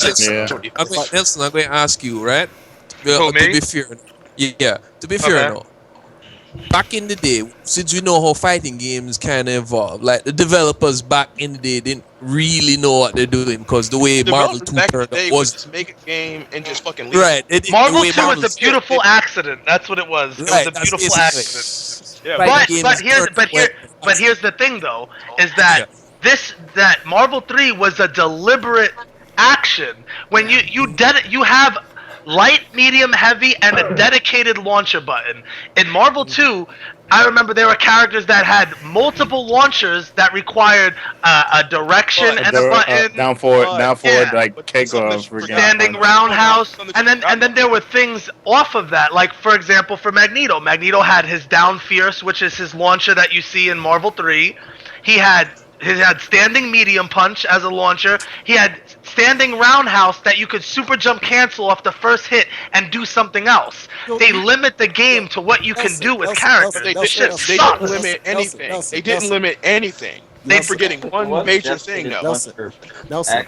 Nelson, I'm going to ask you, right? To be fair, to be fair, no. Back in the day, since we know how fighting games kind of evolve, like the developers back in the day didn't really know what they're doing because the way Marvel 2 turned out was just make a game and just fucking leave. Right. Marvel 2 was a beautiful accident. That's what it was. It was a beautiful accident. Yeah, but here's the thing though, is that that Marvel 3 was a deliberate action. When you have light, medium, heavy, and a dedicated launcher button. In Marvel 2, I remember there were characters that had multiple launchers that required a direction and a button. Down forward, like takeoff. Standing roundhouse, and then there were things off of that. Like for example, for Magneto, Magneto had his down fierce, which is his launcher that you see in Marvel 3. He had standing medium punch as a launcher. He had standing roundhouse that you could super jump cancel off the first hit and do something else. They limit the game to what you can do with characters. They didn't limit anything. They didn't limit anything. They're forgetting one major thing, though. Nelson.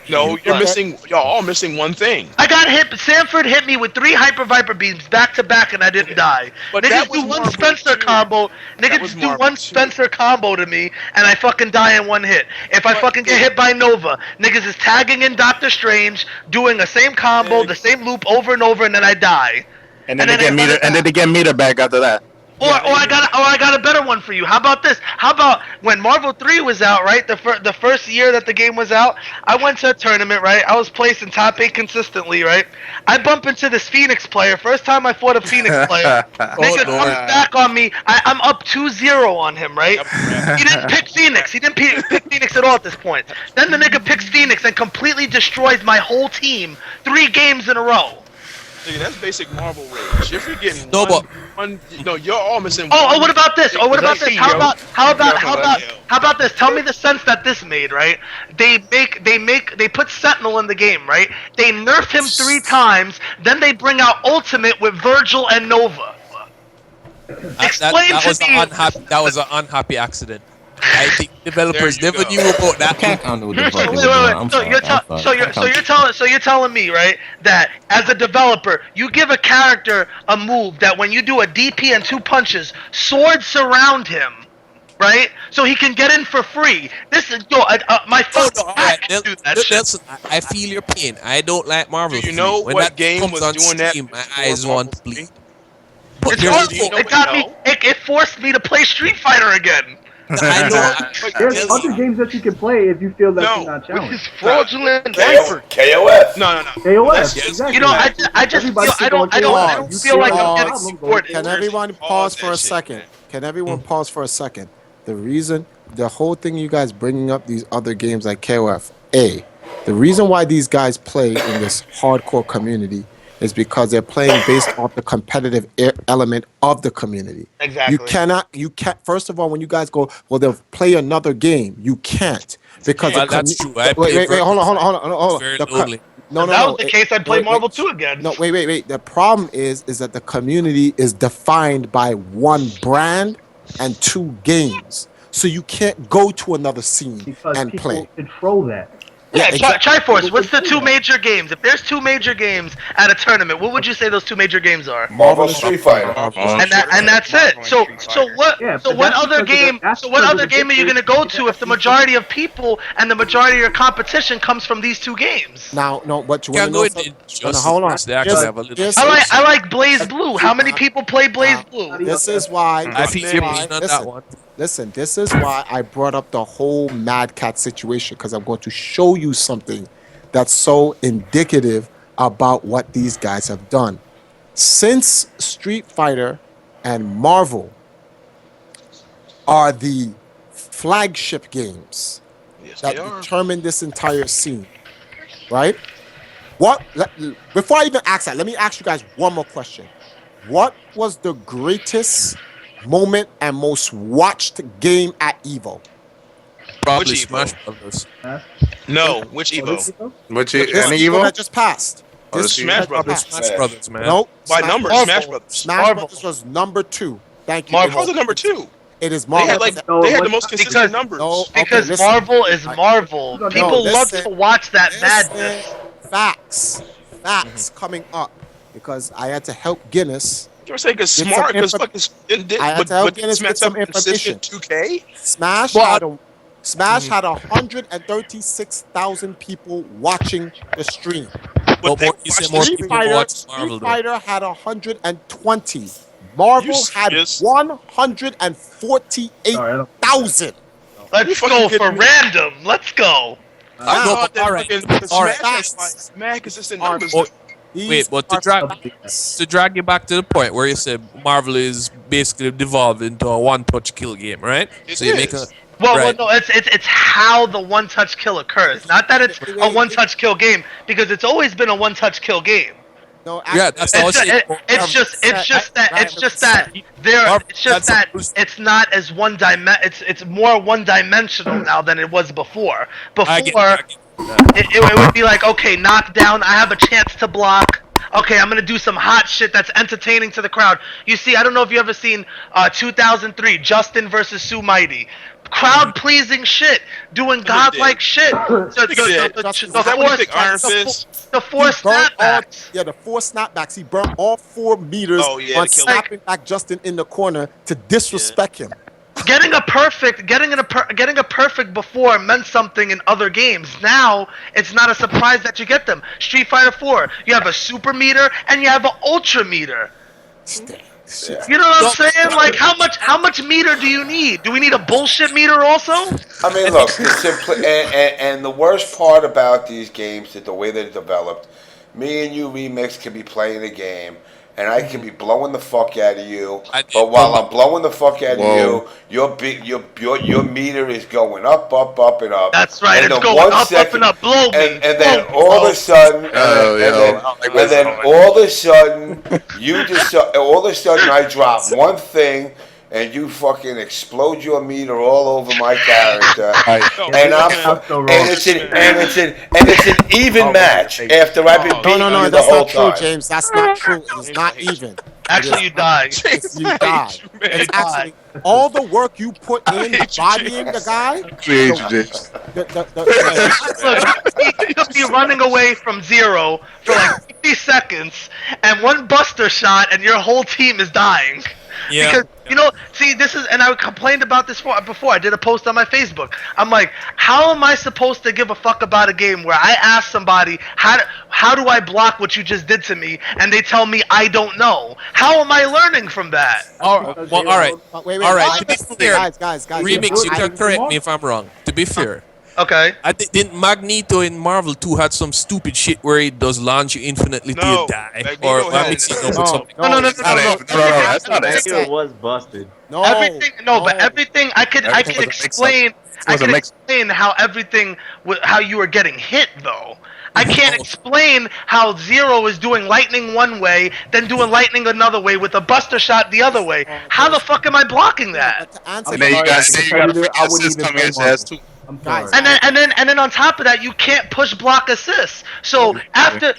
No, y'all all missing one thing. I got hit. Sanford hit me with 3 Hyper Viper beams back to back, and I didn't die. But niggas do one Spencer combo. Niggas do one Spencer combo to me, and I fucking die in one hit. If I fucking get hit by Nova, niggas is tagging in Doctor Strange, doing the same combo, the same loop over and over, and then I die. And then they get meter back after that. Or I got a better one for you. How about this? How about when Marvel 3 was out, right? The first year that the game was out, I went to a tournament, right? I was placing top 8 consistently, right? I bump into this Phoenix player. First time I fought a Phoenix player. Nigga comes back on me. I'm up 2-0 on him, right? He didn't pick Phoenix. He didn't pick Phoenix at all at this point. Then the nigga picks Phoenix and completely destroys my whole team 3 games in a row. Dude, that's basic Marvel rage. If you're getting you're all missing. Oh, what about this? How about this? Tell me the sense that this made, right? They put Sentinel in the game, right? They nerf him 3 times, then they bring out Ultimate with Virgil and Nova. Explain to me. That was an unhappy accident. I think developers never knew about that. So you're telling me, right, that as a developer, you give a character a move that when you do a DP and 2 punches, swords surround him, right? So he can get in for free. This is my phone. Nelson, I feel your pain. I don't like Marvel. Do you know when what that game comes was on doing Steam, that? my eyes want to bleed. It's horrible. It got me. It forced me to play Street Fighter again. I know. There's other games that you can play if you feel that you're not challenged. This is fraudulent. KOF. No. KOF. Exactly. You know, I just feel like I'm getting supported. Can everyone pause for a second? Can everyone pause for a second? the whole thing you guys bringing up these other games like KOF, the reason why these guys play in this hardcore community is because they're playing based off the competitive element of the community. Exactly. You can't, first of all, when you guys go, well, they'll play another game, you can't. Because that's true. Wait, hold on. Very lonely. No. If that was the case, I'd play Marvel 2 again. No, wait. The problem is that the community is defined by one brand and 2 games. So you can't go to another scene because and people play. control that. Yeah, exactly. Triforce, what's the 2 major games? If there's 2 major games at a tournament, what would you say those 2 major games are? Marvel Street Fighter. And that's it. So what other game are you gonna go to if the majority of people and the majority of your competition comes from these 2 games? Now, no, but you Can't want go to know into hold on. I like Blaze Blue. How many people play Blaze Blue? This is why. Listen, this is why I brought up the whole Mad Cat situation, because I'm going to show you something that's so indicative about what these guys have done. Since Street Fighter and Marvel are the flagship games that determine this entire scene, right? Before I even ask that, let me ask you guys one more question. What was the greatest moment and most watched game at Evo? Probably Smash Brothers. No, which Evo? Any Evo that just passed. This Smash Brothers. Smash Brothers, man. Nope. By number, Smash Brothers. Smash Brothers was number 2. Thank you. Marvel was number 2. It is Marvel. They had the most consistent numbers. Because Marvel is Marvel. People love to watch that madness. Facts coming up, because I had to help Guinness. You were saying it's smart because I had to help Guinness get some information. 2K? Smash had 136,000 people watching the stream. But Street Fighter had 120. Marvel had 148,000. Let's go for random. Let's go. Smack consistent numbers. Wait, but to drag you back to the point where you said Marvel is basically devolved into a one-touch kill game, right? You make a well, no, it's how the one-touch kill occurs. Not that it's a one-touch kill game, because it's always been a one-touch kill game. No, that's all. It's just that it's not as it's more one-dimensional now than it was before. It would be like, okay, knockdown, I have a chance to block. Okay, I'm gonna do some hot shit that's entertaining to the crowd. You see, I don't know if you ever seen 2003 Justin versus Sue Mighty. Crowd pleasing shit, doing godlike shit. The 4 snapbacks. The 4 snapbacks. He burned all 4 meters on snapping back Justin in the corner to disrespect him. Getting a perfect before meant something in other games. Now it's not a surprise that you get them. Street Fighter 4, you have a super meter and you have an ultra meter. You know what I'm saying? Like, how much meter do you need? Do we need a bullshit meter also? I mean, look, and the worst part about these games is the way they're developed. Me and you, Remix, can be playing a game, and I can be blowing the fuck out of you. But while I'm blowing the fuck out of you, your meter is going up, and up. That's right. It's going up and up. Blow me. And then all of a sudden, all of a sudden, I drop one thing. And you fucking explode your meter all over my character, and it's an even match after I've been beating you the whole time. That's not true, James. That's not true. It's not even. Actually, you die. You die. It's actually all the work you put in bodying the guy. You'll be running away from 0 for like 50 seconds, and one buster shot, and your whole team is dying. Yeah. Because, see, this is, and I complained about this before. I did a post on my Facebook. I'm like, how am I supposed to give a fuck about a game where I ask somebody, how do I block what you just did to me, and they tell me I don't know? How am I learning from that? All right. To be fair, guys. Remix, you can correct me if I'm wrong. To be fair, Okay. I didn't Magneto in Marvel 2 had some stupid shit where it does launch you infinitely till you die, or Magneto had I'm mixing it up with something. No. That's not it. Magneto was busted. No, Everything, but everything I could Everything was a mix-up. explain. I was a could mix- explain how everything, how you were getting hit though. I can't explain how Zero is doing lightning one way, then doing lightning another way with a buster shot the other way. How the fuck am I blocking that? But to answer And then you got freaking I wouldn't assist even coming play at your ass too. I'm sorry. And then on top of that, you can't push block assists. So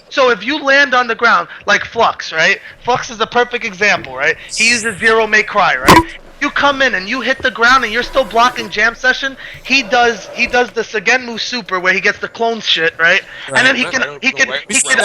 so if you land on the ground like Flux, right? Flux is a perfect example, right? He uses Zero May Cry, right? You come in and you hit the ground and you're still blocking Jam Session. He does the Segenmu Super where he gets the clone shit, right? And then he can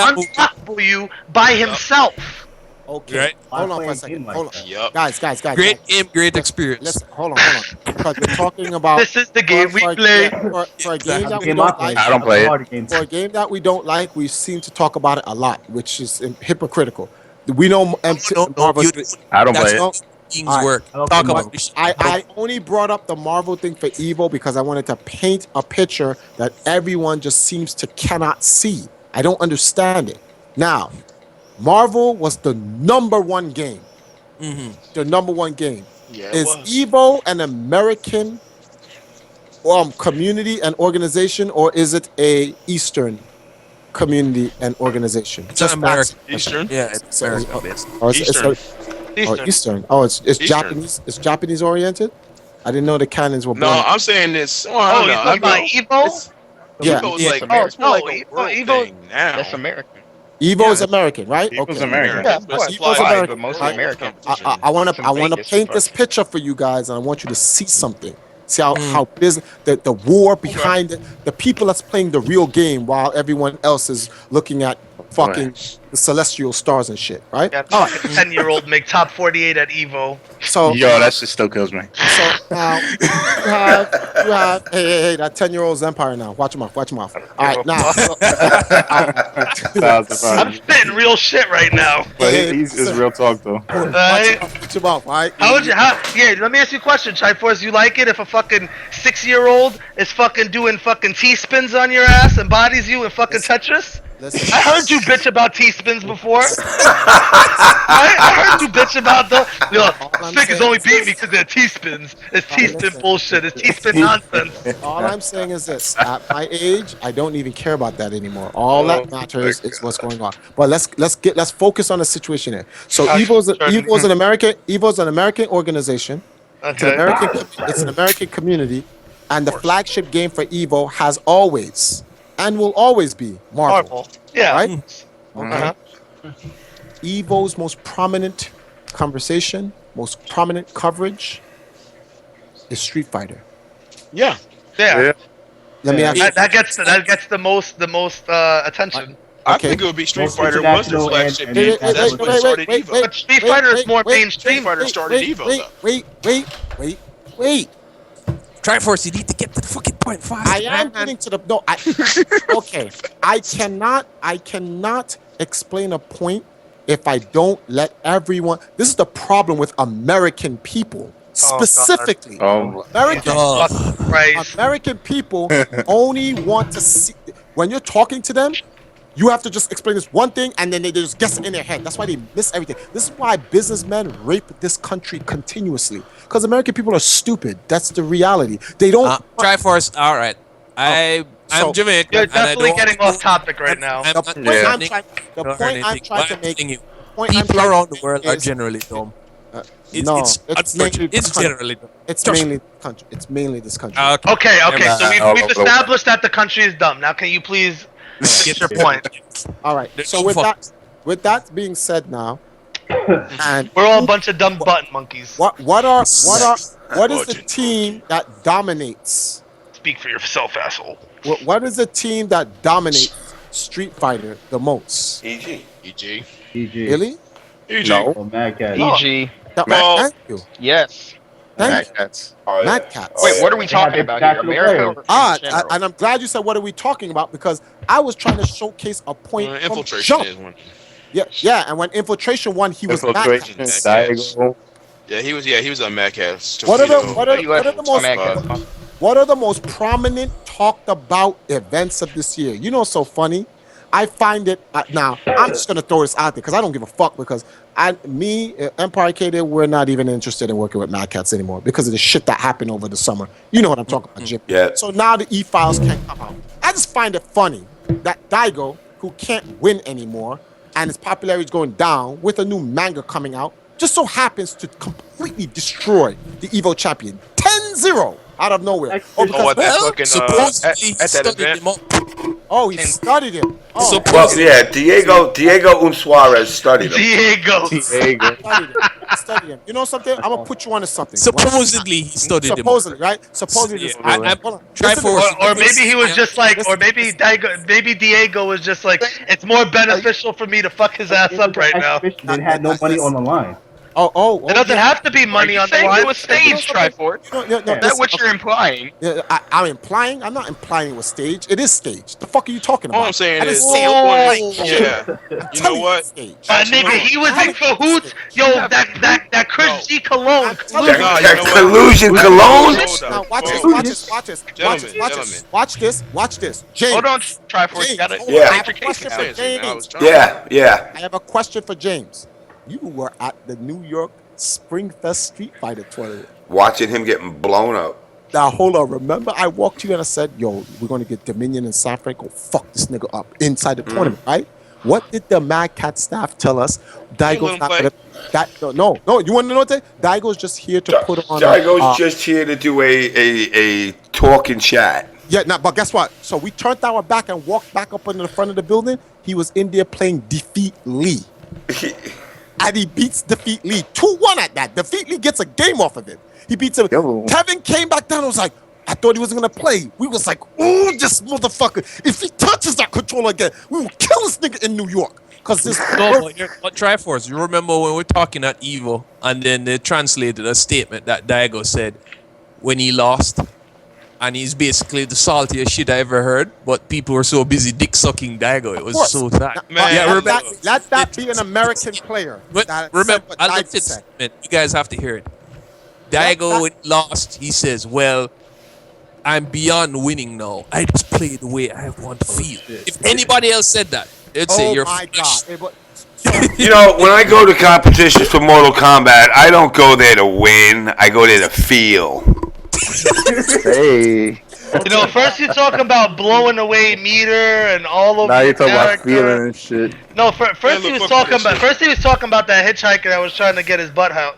unstoppable you by himself. Okay. Right. Hold on for a second. Hold on. Yup. Guys. Great game, great experience. Listen, hold on. Because we're talking about This is the game we play. For a game that we Game don't I like. I don't play it. For a game that we don't like, we seem to talk about it a lot, which is hypocritical. We know Marvel. I don't That's play how it. things Alright. work. I don't Talk play about Marvel. this. I only brought up the Marvel thing for Evo because I wanted to paint a picture that everyone just seems to cannot see. I don't understand it. Now, Marvel was the number one game. The number one game. Yeah, it Is was. Evo an American community and organization, or is it a Eastern community and organization? It's an American. Eastern. Yeah, it's American based. Eastern. Oh, it's Eastern. Japanese. It's Japanese oriented. I didn't know the cannons were. No, born. I'm saying this. Well, Oh, I you don't know. talking about Evo? Yeah. Evo's Yeah. like, Oh, it's more like no, a world Evo- thing now. That's American. Evo is American, right? Evo's Okay. American. Yeah, of But course. it's fly- American. But mostly Right. American. I want Some to Vegas paint fuck. this picture for you guys, and I want you to see something. See how business the war behind it, the people that's playing the real game, while everyone else is looking at fucking the celestial stars and shit, right? Yeah, All right. 10-year-old make top 48 at Evo. So Yo, that shit still kills me. So now you have hey, that 10-year-old's empire now. Watch him off. All right, now. I'm spitting real shit right now. But it's real talk though. Watch him off, all right? Yeah, let me ask you a question, Triforce. You like it if a fucking 6-year-old is fucking doing fucking T-spins on your ass and bodies you in fucking Tetris? Listen. I heard you bitch about T-spins before. I heard you bitch about the. Niggas only beat me because they're T-spins. It's T-spin bullshit. It's T-spin nonsense. All I'm saying is this: at my age, I don't even care about that anymore. All that matters is what's going on. But let's focus on the situation here. So Evo's an American organization. Okay. It's an American community, and the flagship game for Evo has always and will always be Marvel. Yeah. Right? Okay. Evo's most prominent conversation, most prominent coverage is Street Fighter. Yeah. Let me ask you. That gets the most attention. I think it would be Street Fighter was the flagship game. That's what started Evo. But Street Fighter is more mainstream. Street Fighter started Evo. Wait. Triforce, you need to get to the fucking point fast. I am getting to the okay. I cannot explain a point if I don't let everyone. This is the problem with American people. Specifically, American people only want to see when you're talking to them. You have to just explain this one thing, and then they just guess it in their head. That's why they miss everything. This is why businessmen rape this country continuously. Because American people are stupid. That's the reality. They don't. Triforce, all right. I'm Jamaican. You're definitely getting off topic right now. The point I'm trying to make. People around the world are generally dumb. It's generally dumb. It's mainly the country. It's mainly this country. Okay. So we've established that the country is dumb. Now, can you please get your point? All right. So with that being said, now, and we're all a bunch of dumb button monkeys. What is the team that dominates? Speak for yourself, asshole. What is the team that dominates Street Fighter the most? EG. Really? EG. No. Mad Cat. EG. Thank you. Yes. Thank you. Cats. Mad Cats. Wait, what are we talking about here? America or in general? And I'm glad you said what are we talking about, because I was trying to showcase a point from Infiltration jump. is one. Yeah, and when Infiltration won, he was Mad Cats. Yeah, he was a Mad Cat. What are the most What are the most prominent talked about events of this year? You know, what's so funny. I find it now. I'm just gonna throw this out there because I don't give a fuck. Because Empire KD, we're not even interested in working with Mad Cats anymore because of the shit that happened over the summer. You know what I'm talking about, Jim? Yeah. So now the e-files can't come out. I just find it funny that Daigo, who can't win anymore, and his popularity is going down with a new manga coming out, just so happens to completely destroy the Evo champion 10-0 out of nowhere. At that event. Oh, he studied him. Oh, well, yeah, Diego Suarez studied him. Diego. Studied him. You know something? I'm gonna put you onto something. Supposedly he studied him. Supposedly, right? Supposedly. Triforce. Or maybe he was just like, or maybe Diego was just like, it's more beneficial for me to fuck his ass up right now. They had no money on the line. It doesn't have to be money on the line. It was staged, Triforce. Is that what you're implying? I'm implying. I'm not implying it was staged. It is staged. The fuck are you talking about? All I'm saying is, yeah. You know what? Nigga, he was in cahoots. Yo, that Chris G cologne. That collusion cologne. Now watch this. James. Hold on, Triforce. You gotta I have a question for James. Yeah. I have a question for James. You were at the New York Springfest Street Fighter tournament. Watching him getting blown up. Now, hold on. Remember, I walked to you and I said, yo, we're going to get Dominion and Sanford. Go fuck this nigga up inside the tournament, right? What did the Mad Cat staff tell us? Daigo's not going to... No. You want to know what they... Daigo's just here to put on... Daigo's just here to do a talk and chat. Yeah, but guess what? So we turned our back and walked back up in the front of the building. He was in there playing Defeat Lee. And he beats Defeat Lee 2-1 at that. Defeat Lee gets a game off of it. He beats him. Kevin came back down and was like, I thought he was going to play. We was like, ooh, this motherfucker. If he touches that controller again, we will kill this nigga in New York. Because this... But Triforce, you remember when we were talking at Evo, and then they translated a statement that Daigo said when he lost, and he's basically the saltiest shit I ever heard, but people were so busy dick sucking Daigo. It was so sad. Let that be an American player. Remember, I looked at it. You guys have to hear it. Daigo lost. He says, well, I'm beyond winning now. I just play the way I want to feel. If anybody else said that, they'd say you're... Oh my God. You know, when I go to competitions for Mortal Kombat, I don't go there to win. I go there to feel. Hey. You know, first you talk about blowing away meter and all over. Now you talking about character. feeling and shit. No, first he was talking about that hitchhiker that was trying to get his butthole.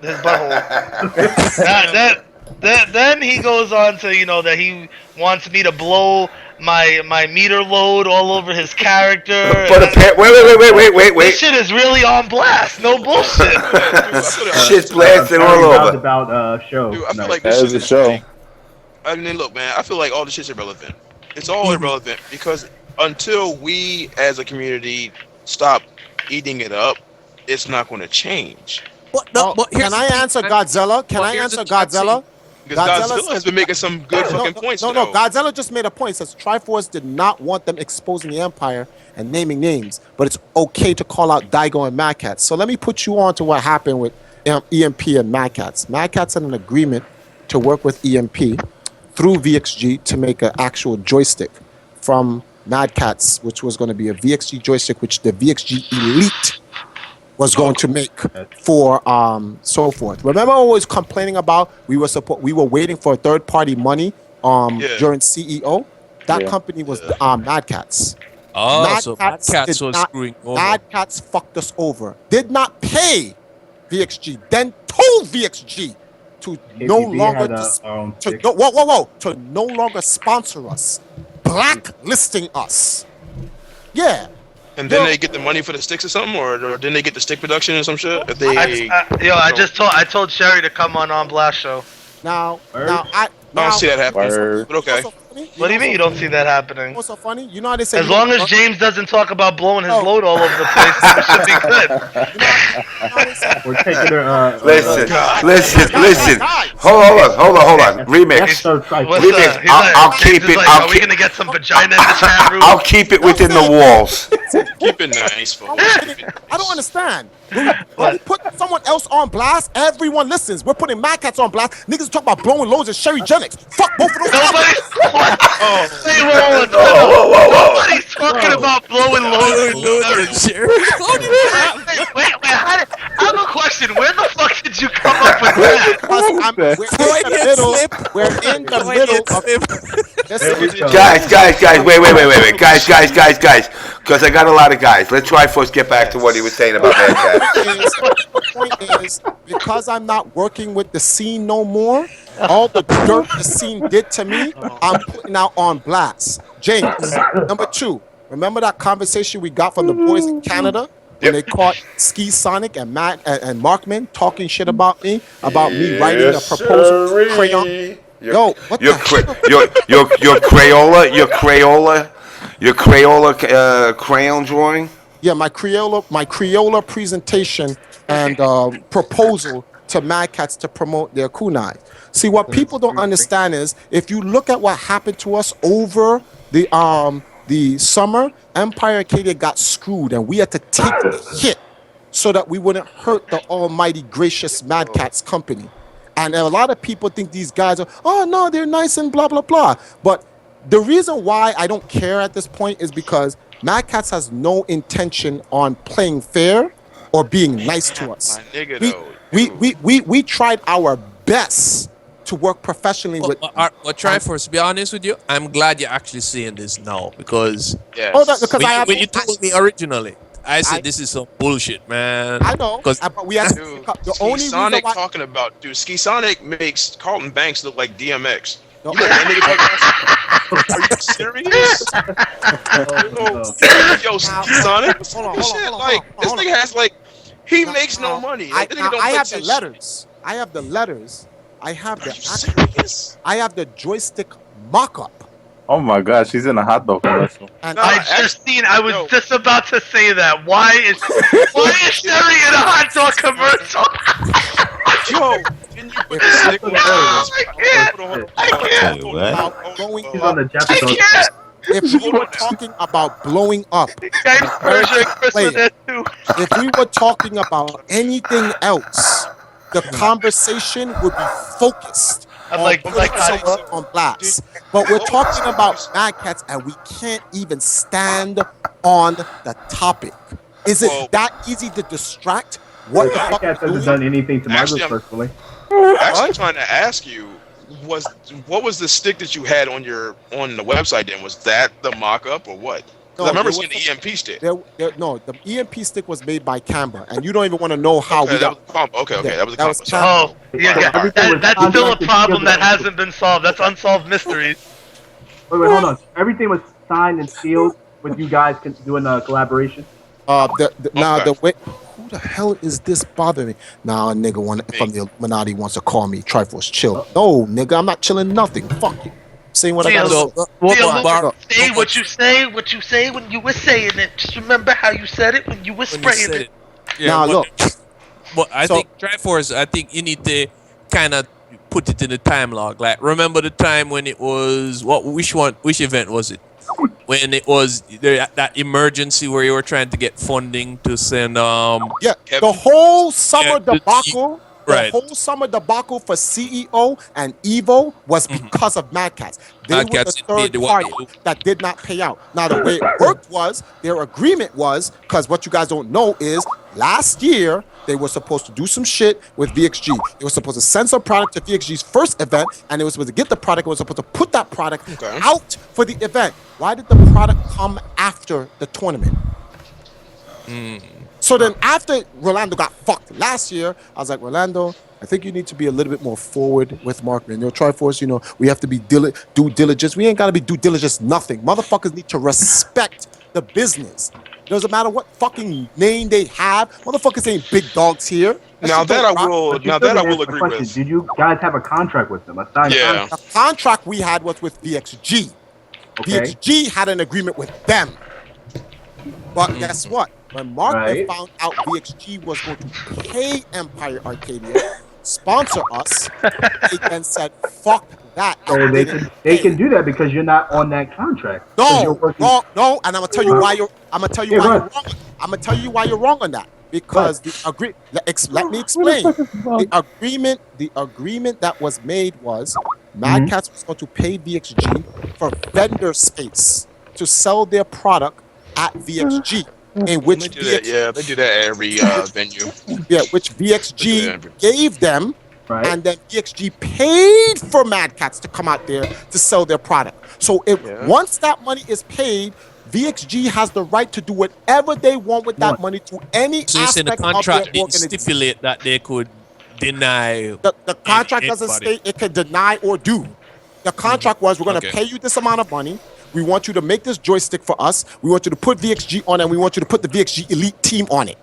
Then he goes on to, you know, that he wants me to blow my meter load all over his character. But wait. This shit is really on blast. No bullshit. Shit's blasting all over. About show. Dude, I feel like That this is shit a show. I mean, look, man. I feel like all this shit's irrelevant. It's all irrelevant because until we, as a community, stop eating it up, it's not going to change. But can I answer Godzilla? Can I answer Godzilla? Because Godzilla has been making some good fucking points. No, Godzilla just made a point. Says Triforce did not want them exposing the Empire and naming names, but it's okay to call out Daigo and Mad Cats. So let me put you on to what happened with EMP and Mad Cats. Mad Cats had an agreement to work with EMP through VXG to make an actual joystick from Mad Cats, which was going to be a VXG joystick, which the VXG Elite was going to make for so forth. Remember, I was complaining about we were waiting for third party money during CEO. That company was Mad Cats. Oh, so Mad Cats was screwing over. Mad Cats fucked us over. Did not pay VXG, then told VXG to no longer to no longer sponsor us, blacklisting us. Yeah. And then they get the money for the sticks or something, or then they get the stick production or some shit. If they, I told Sherry to come on Blast Show. I don't see that happening. But okay. What do you mean you don't see that happening? What's so funny? You know how they say... As long as James doesn't talk about blowing his load all over the place, it should be good. We're taking her... Listen. Hold on. Remix. I'll keep it. Are we gonna get some vagina in the chat room? I'll keep it within the walls. Keep it nice, folks. I don't understand. When we put someone else on blast, everyone listens. We're putting Mad Cats on blast. Niggas talk about blowing loads and Sherry Jennings. Fuck both of those. Nobody's talking about blowing loads. Wait, I have a question. Where the fuck did you come up with that? We're in the middle of Guys, wait. Guys. Because I got a lot of guys. Let Triforce get back to what he was saying about Mad Cats. The point is, because I'm not working with the scene no more, all the dirt the scene did to me, I'm putting out on blast. James, number 2, remember that conversation we got from the boys in Canada? When they caught Ski Sonic and Markman talking shit about me writing a proposal crayon. Yo, what your Crayola crayon drawing? Yeah, my Crayola presentation and proposal to Mad Cats to promote their kunai. See, what people don't understand is if you look at what happened to us over the summer, Empire Arcadia got screwed, and we had to take the hit so that we wouldn't hurt the almighty gracious Mad Cats company. And a lot of people think these guys are, oh no, they're nice and blah blah blah. But the reason why I don't care at this point is because Mad Cats has no intention on playing fair or being nice to us. We tried our best to work professionally with. Triforce, to be honest with you, I'm glad you're actually saying this now because when you told me originally, I said this is some bullshit, man. I know, but we have to pick up. The only Sonic reason why talking about, dude, Ski Sonic makes Carlton Banks look like DMX. No. You let that nigga talk about? Are you serious? Yo, Ski Sonic, this nigga has he makes no money. I have the letters. I have the letters. I have the joystick mock-up. Oh my gosh, she's in a hot dog commercial. And I was just about to say that. Why is Sherry in a hot dog commercial? Yo, can you put the stick on? I can't. If we were talking about blowing up, if we were talking about anything else, the conversation would be focused on blast. But we're talking about Mad Cats and we can't even stand on the topic. Is it that easy to distract? What the fuck hasn't done anything to Margaret personally. Actually, trying to ask you, what was the stick that you had on the website? Then was that the mock-up or what? No, I remember seeing the EMP stick. No, the EMP stick was made by Canva, and you don't even want to know how we got. Okay, that was a combo. Oh, yeah. That's still a problem that hasn't been solved. That's unsolved mysteries. Wait, hold on. Everything was signed and sealed with you guys doing a collaboration. The way. Who the hell is this bothering me? Now a nigga from the Illuminati wants to call me Triforce. Chill. No, nigga, I'm not chilling nothing. Fuck you. Saying what I gotta say. Say what you say when you were saying it. Just remember how you said it when you were spraying it. Yeah, now look. But I think Triforce, I think you need to kind of put it in the time log. Like, remember the time when it was which event was it? When it was that emergency where you were trying to get funding to send the whole summer debacle. Right. The whole summer debacle for CEO and Evo was because of Mad Cats. They were the third party that did not pay out. Now, the way it worked was, their agreement was, because what you guys don't know is, last year, they were supposed to do some shit with VXG. They were supposed to send some product to VXG's first event, and they were supposed to get the product, and were supposed to put that product out for the event. Why did the product come after the tournament? So then after Rolando got fucked last year, I was like, Rolando, I think you need to be a little bit more forward with marketing. Triforce, we have to be due diligence. We ain't got to be due diligence nothing. Motherfuckers need to respect the business. Doesn't matter what fucking name they have. Motherfuckers ain't big dogs here. Now that I will agree with. Did you guys have a contract with them? A signed contract? The contract we had was with VXG. Okay. VXG had an agreement with them. But guess what? When Mark found out VXG was going to pay Empire Arcadia, sponsor us, they then said, fuck that. So they can do that because you're not on that contract. No, and I'm gonna tell you why you're wrong. I'm gonna tell you why you're wrong on that. because let me explain. The agreement that was made was Mad Catz was going to pay VXG for vendor space to sell their product at VXG, in which they do that at every venue. Yeah, which VXG gave them, and then VXG paid for Mad Catz to come out there to sell their product. So once that money is paid, VXG has the right to do whatever they want with that money to any aspect the contract of their didn't stipulate that they could deny. The contract doesn't state it can deny or do. The contract was, we're going to pay you this amount of money. We want you to make this joystick for us. We want you to put VXG on it, and we want you to put the VXG Elite team on it.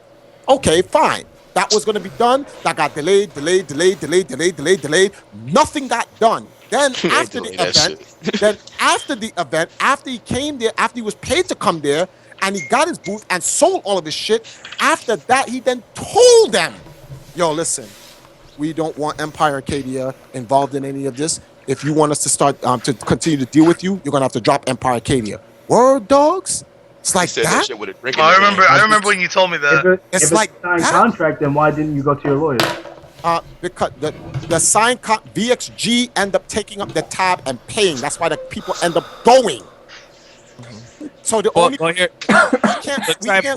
Okay, fine. That was going to be done. That got delayed. Nothing got done. Then after the event, after he came there, after he was paid to come there, and he got his booth and sold all of his shit, after that, he then told them, yo, listen, we don't want Empire Arcadia involved in any of this. If you want us to start to continue to deal with you, you're going to have to drop Empire Arcadia. Word, dogs? It's like that? I remember when you told me that. It's if like a signed contract, then why didn't you go to your lawyer? Because the signed VXG end up taking up the tab and paying. That's why the people end up going. So the only we can't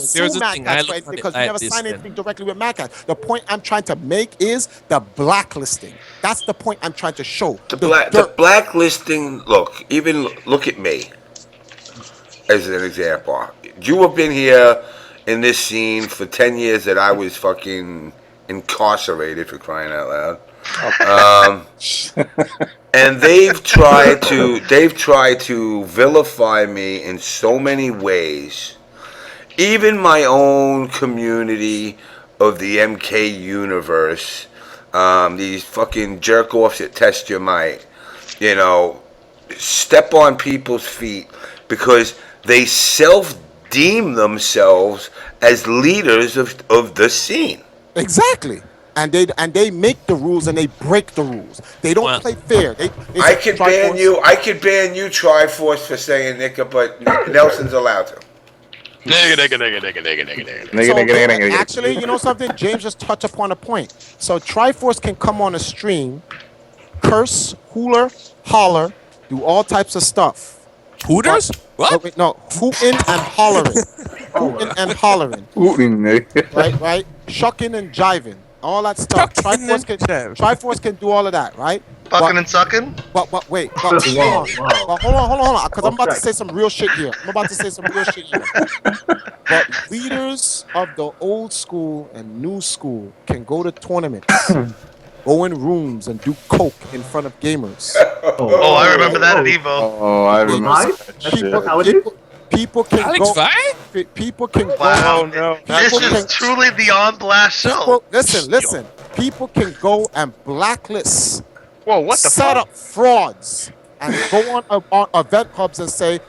sue Mad Catz because we never signed anything directly with Mad Catz. The point I'm trying to make is the blacklisting. That's the point I'm trying to show. The blacklisting. Look at me as an example. You have been here in this scene for 10 years that I was fucking incarcerated, for crying out loud. And they've tried to vilify me in so many ways. Even my own community of the MK universe, these fucking jerk offs that test your might, step on people's feet because they self-deem themselves as leaders of the scene. Exactly. And they make the rules and they break the rules. They don't play fair. I could ban you, Triforce, for saying nigga, but Nelson's allowed to. Actually, you know something? James just touched upon a point. So Triforce can come on a stream, curse, hooler, holler, do all types of stuff. Hooters? What? Wait, no, hooting and hollering. Hooting and hollering. Right? Shucking and jiving. All that stuff. Triforce can do all of that, right? Fucking and sucking? But wait. Hold on. Because I'm about to say some real shit here. But leaders of the old school and new school can go to tournaments, go in rooms and do coke in front of gamers. I remember that at Evo. Oh, I remember that. People can Alex go. People can go. Wow, no. This is truly the On Blast show. Listen. People can go and blacklist. Whoa, what the set up frauds and go on event hubs and say,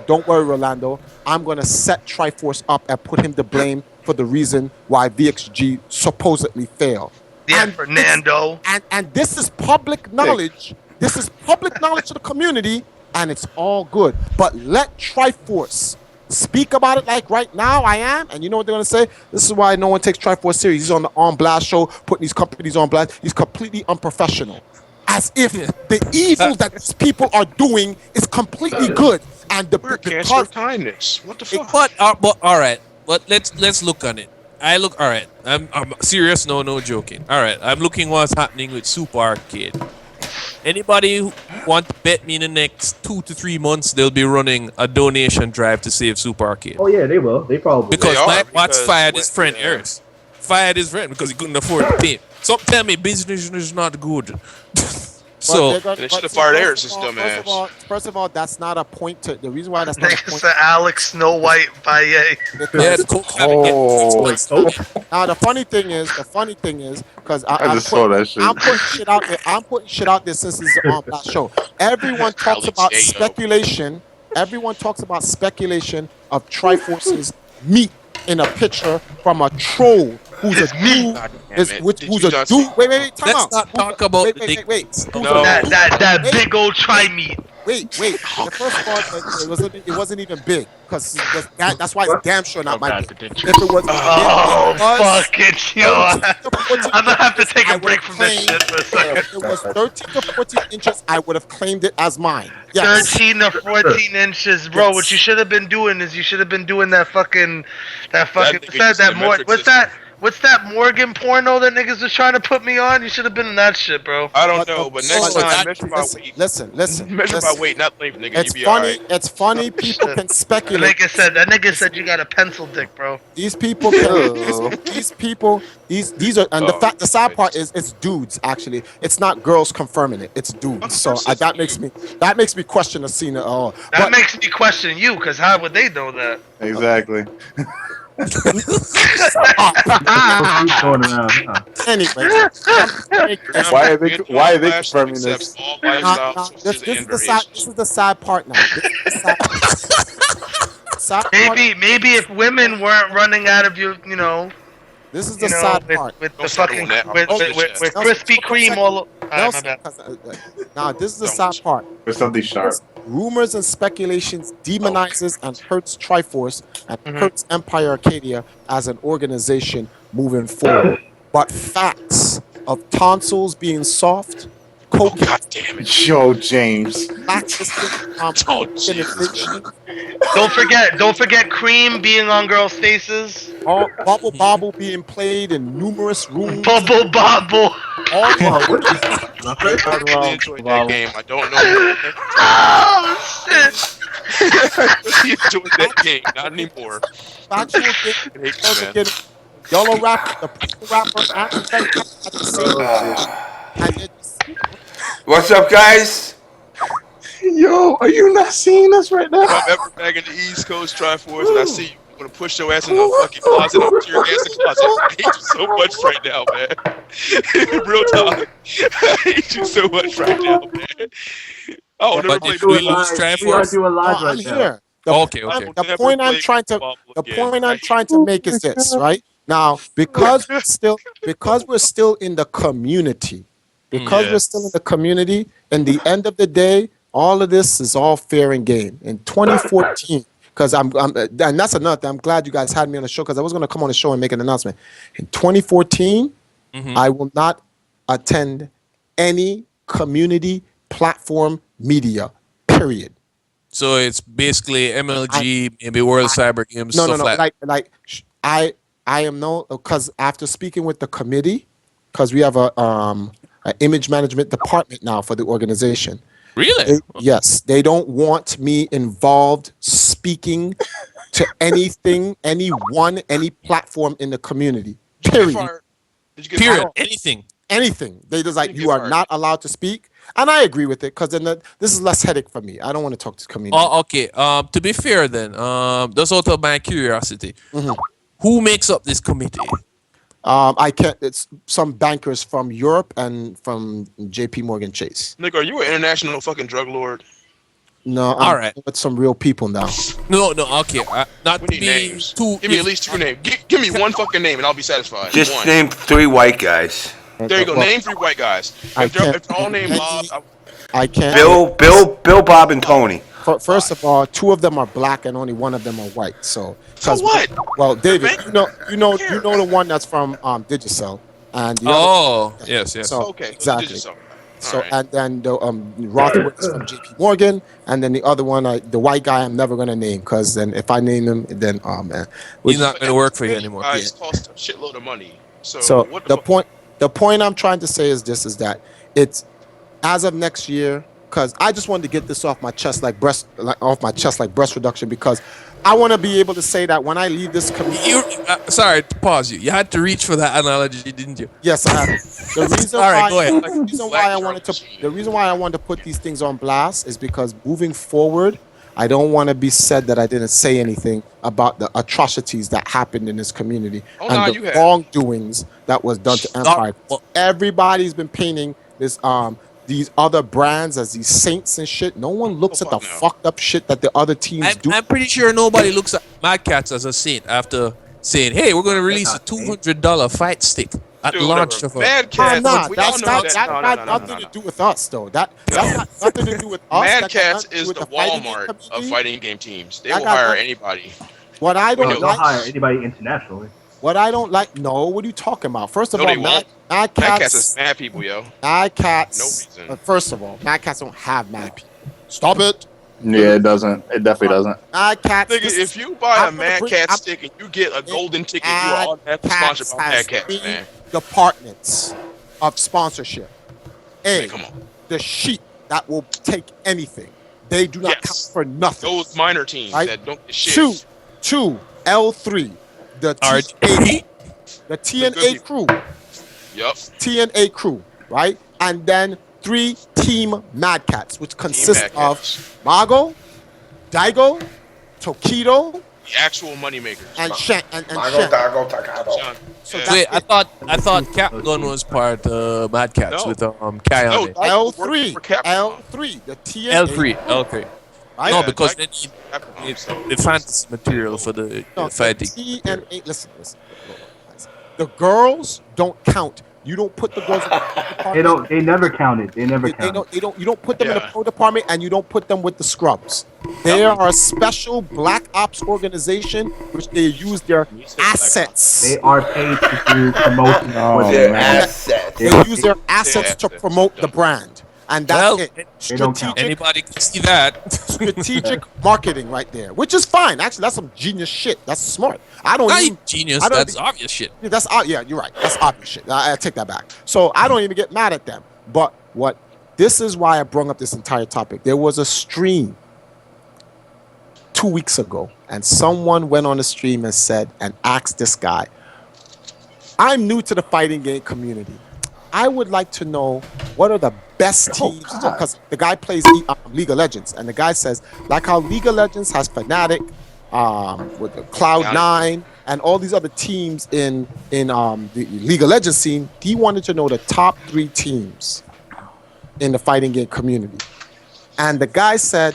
don't worry, Rolando, I'm going to set Triforce up and put him to blame for the reason why VXG supposedly failed. Yeah, Fernando. And this is public knowledge. This is public knowledge to the community, and it's all good. But let Triforce speak about it like right now I am, and you know what they're going to say? This is why no one takes Triforce serious. He's on the On Blast show, putting these companies on blast. He's completely unprofessional. As if the evil that these people are doing is completely good. And the cancer of kindness. What the fuck? But all right. But let's look on it. All right. I'm serious. No joking. All right. I'm looking what's happening with Super Arcade. Anybody who want to bet me in the next 2 to 3 months, they'll be running a donation drive to save Super Arcade. Oh yeah, they will. They probably because Mike Watts fired his friend Eris. Fired his friend because he couldn't afford to pay. So tell me business is not good. So they should have fired Eris, this dumbass. First of all, that's not a point to the reason why that's not a point. It's Alex Snow White by Now the funny thing is, because I'm putting shit out there since it's on that show. Everyone talks about speculation. Everyone talks about speculation of Triforce's meat in a picture from a troll who's a dude. Who's a dude? Wait, time out. Let's not talk about wait. That big old tri meat. Wait. The first one, it wasn't even big because that's why it's damn sure not my big. If it was, Fuck it, yo! I'm gonna have to take a break from this shit for a second. If it was 13 to 14 inches, I would have claimed it as mine. Yes. 13 to 14 inches, bro. Yes. What you should have been doing is you should have been doing that fucking what's that Morgan porno that niggas was trying to put me on? You should have been in that shit, bro. I don't know, but next time measure by weight. Listen. Measure by weight, not length, nigga. It's funny. It's funny. People can speculate. That nigga said you got a pencil dick, bro. These people can. These are, and the sad part is it's dudes actually. It's not girls confirming it. It's dudes. So that makes me question the scene at all. That makes me question you, because how would they know that? Exactly. Anyway, why are they confirming this? This is the sad part now. Maybe if women weren't running out of you know. This is the sad part. With the fucking with Krispy Kreme all. Now this is the sad part. With something sharp. Rumors and speculations demonizes and hurts Triforce and hurts Empire Arcadia as an organization moving forward. But facts of tonsils being soft, coke, God damn it, Joe James. Don't forget cream being on girls' faces. Bubble Bobble being played in numerous rooms. Bubble Bobble. I really enjoyed that game. I don't know. Oh shit! He enjoyed that game. Not anymore. Factual game. Yellow rapper, the purple rapper, at the same time. What's up, guys? Yo, are you not seeing us right now? If I'm ever back in the East Coast Triforce and I see you, I'm gonna push your ass in the fucking closet. I'm gonna tear your ass in the closet. I hate you so much right now, man. Real talk. I hate you so much right now, man. Oh, never played We are doing live right now. Okay. The point I'm trying to make is this, right? Now, because we're still in the community, in the end of the day, all of this is all fair and game. In 2014, because and that's another thing. I'm glad you guys had me on the show because I was going to come on the show and make an announcement. In 2014, I will not attend any community platform media, period. So it's basically MLG, maybe World Cyber Games. No. I am because after speaking with the committee, because we have an image management department now for the organization. Really? Yes, they don't want me involved speaking to anything, any platform in the community. Period. Period. Anything. They just like you are not allowed to speak, and I agree with it because then this is less headache for me. I don't want to talk to the community. Oh, okay. To be fair, then, just out of my curiosity, who makes up this committee? It's some bankers from Europe and from JP Morgan Chase. Nick, are you an international fucking drug lord? No, all right. With some real people now. No, okay. Not to be names. Give me at least 2 names. Give me one fucking name and I'll be satisfied. Just name 3 white guys. There you go. Name 3 white guys. If they're all named Bob, I can't. Bill, Bob, and Tony. First of all, 2 of them are black and only 1 of them are white. So what? Well, David, you know the one that's from Digicel, and the yes. So, okay, exactly. So right. And then the Rothwood is from JP Morgan, and then the other one, the white guy, I'm never gonna name because then if I name him, then man, he's not gonna work for you anymore. Guys cost a shitload of money. So what the point I'm trying to say is this: is that it's as of next year. Because I just wanted to get this off my chest like breast reduction because I want to be able to say that when I leave this community. Sorry to pause you. You had to reach for that analogy, didn't you? Yes, I had. The reason why I wanted to put these things on blast is because moving forward, I don't want to be said that I didn't say anything about the atrocities that happened in this community and the wrongdoings that was done to Empire. Everybody's been painting this these other brands as these saints and shit. No one looks at the fucked up shit that the other teams do. I'm pretty sure nobody looks at Mad Cats as a saint after saying, "Hey, we're going to release a $200 fight stick." At launch of Mad Cats. Nah, We that's all know not, that. that got nothing to do with us, though. That's got nothing to do with us. Mad That got Cats nothing to do is with the fighting game Walmart of community. fighting game teams. They That will got hire nothing- anybody. What I don't They'll like. hire anybody internationally. What I don't like. No, what are you talking about? First of No, all, they won't. Mad Mad Cats is Cats. mad people, yo. Mad No Cats. reason. First of all, Mad Cats don't have mad people. Stop it. Yeah, it doesn't. It definitely doesn't. Mad Cats. Nigga, if you buy a I'm gonna Mad bring- Cat I'm- stick and you get a golden ticket, you are Mad automatically Cats sponsored by has Mad Cats, 3 man. departments of sponsorship. A, Man, come on. the sheep that will take anything. They do not count for nothing. Those minor teams Right? that don't get shit. Two, L3, the RGB. the TNA crew. Yup. TNA crew, right? And then 3 Team Mad Cats, which consist Mad of Cats. Mago, Daigo, Tokido, The actual money makers. and Shen. And Mago, Shen. Dago, Takado. So Yeah. that's Wait, it. I thought Capgun was part Mad Cats No. with Kai on it. L3, for Capcom. L3, the TNA. L3. Right? No, Yeah, because like- they need the fantasy material for the No, fighting. TNA. Listen. The girls don't count. You don't put the girls in the pro department. They don't. They never counted. They never They counted. don't. They don't. You don't put them in the Yeah. pro department, and you don't put them with the scrubs. They are a special black ops organization, which they use their assets. They are paid to do promotion. Oh, for Their their assets. They use their assets to promote the brand, and that's Well, it. They don't count. Strategic, Anybody can see that. strategic marketing right there, which is fine. Actually, that's some genius shit. That's smart. I don't Not even. genius. I don't That's think- obvious shit. Yeah, that's yeah, you're right. That's obvious shit. I take that back. So I don't even get mad at them. But what this is why I brought up this entire topic. There was a stream 2 weeks ago, and someone went on the stream and said and asked this guy, I'm new to the fighting game community. I would like to know what are the best teams, because the guy plays League of Legends, and the guy says, like how League of Legends has Fnatic, with the Cloud9 and all these other teams in the League of Legends scene, he wanted to know the top 3 teams in the fighting game community. And the guy said,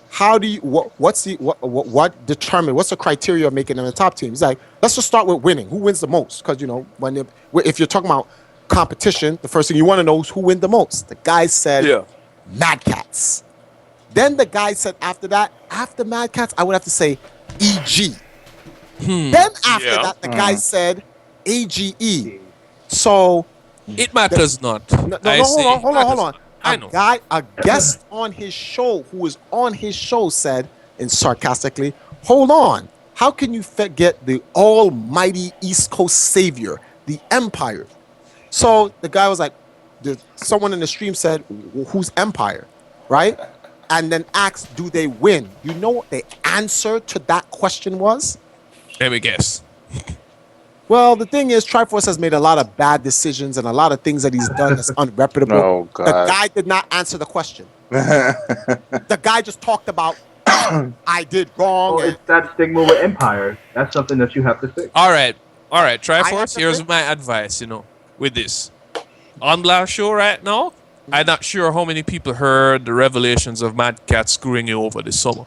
how do you what's the what's the criteria of making them the top team? He's like, let's just start with winning. Who wins the most? Because if you're talking about competition, the first thing you want to know is who wins the most. The guy said Mad Cats. Then the guy said after that, after Mad Cats, I would have to say EG. Then after that, the guy said AGE. So it matters not. No, I say it hold matters on. not. I know. A guest on his show who was on his show said, and sarcastically, hold on. How can you forget the almighty East Coast savior, the Empire? So the guy was like, someone in the stream said, who's Empire? Right? And then asked, do they win? You know what the answer to that question was? Let me guess. Well, the thing is, Triforce has made a lot of bad decisions and a lot of things that he's done that's unreputable. Oh, God. The guy did not answer the question. The guy just talked about, I did wrong. Well, it's that stigma with Empire. That's something that you have to fix. All right, I have Triforce. to Here's think- my advice. With this on Blast Show right now, I'm not sure how many people heard the revelations of Mad Cat screwing you over this summer,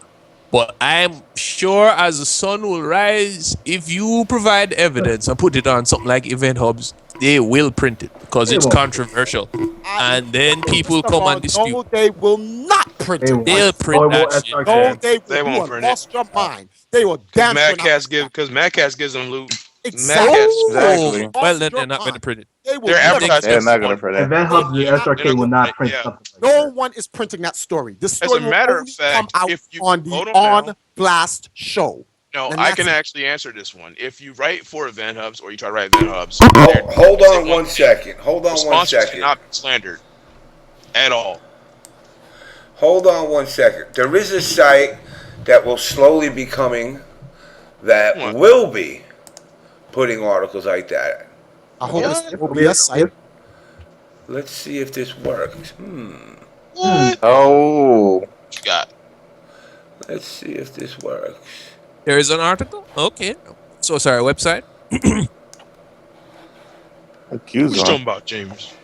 but I'm sure as the sun will rise, if you provide evidence and put it on something like Event Hubs, they will print it because it's controversial, and then people come and dispute. No, they will not print it. They'll print that shit. No, they won't will. print You it. lost your mind. They will damn sure not. Because Mad Cats gives them loot. Exactly. Mad Cats. Exactly. Well, then they're not going to print it. They will They're never- advertising. They're not gonna print it. Event Hubs and SRK will not print something like No that. one is printing that story. This As story a matter will of only fact, come out if you on the hold on now. On Blast show. No, And I that's can it. actually answer this one. If you write for Event Hubs or you try to write Event Hubs, Hold on one second. Hold on one sponsors second. cannot be slandered at all. Hold on one second. There is a site that will slowly be coming that What? will be putting articles like that. I hope Yeah. it will be a site. Let's see if this works. What? Oh. What you got? Let's see if this works. There is an article. Okay. So sorry, website. Accused What you on. talking about, James?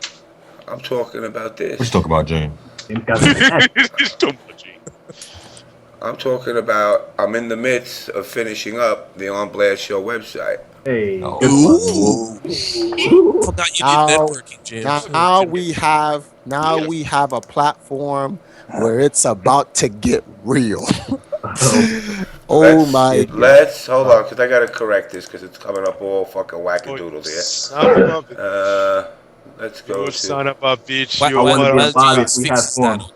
I'm talking about this. Let's talk about Jane. James got the tech. What you talking about, James? I'm talking about, I'm in the midst of finishing up the On Blast Show website. Hey. Oh. Good one. Forgot you did Now, networking, James. now we have a platform where it's about to get real. Oh my God. Let's hold on, because I gotta correct this because it's coming up all fucking wackadoodles here. Let's go to. Son of a bitch, While, you while, wanna be while embodied, James we have fixes that, form.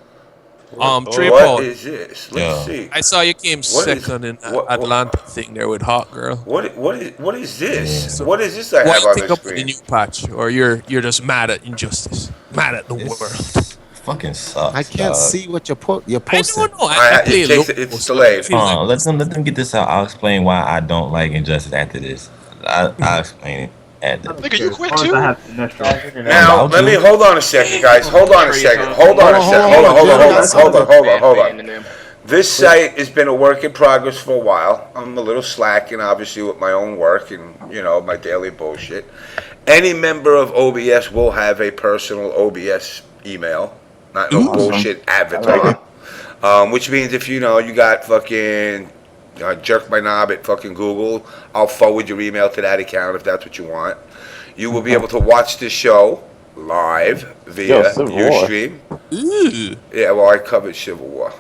What Trepound, is this? Let's see. I saw you came What is second in that what? Atlanta thing there with Hot Girl. What is this? So, What is this I what have you on think the about the screen? new patch, or you're just mad at injustice, mad at the world? This fucking sucks. I can't see what you're I posting. don't know. I play low, It's so delayed. I feel like Let them get this out. I'll explain why I don't like injustice after this. I'll explain it at the. Nigga, you quit As long too? as I have Sinestro. Now, let me hold on a second, guys. Hold on a second. Hold on. This site has been a work in progress for a while. I'm a little slacking, obviously, with my own work and, my daily bullshit. Any member of OBS will have a personal OBS email, not no bullshit avatar. Which means if you got fucking jerk my knob at fucking Google, I'll forward your email to that account if that's what you want. You will be able to watch this show live via Ustream. Yeah, well, I covered Civil War.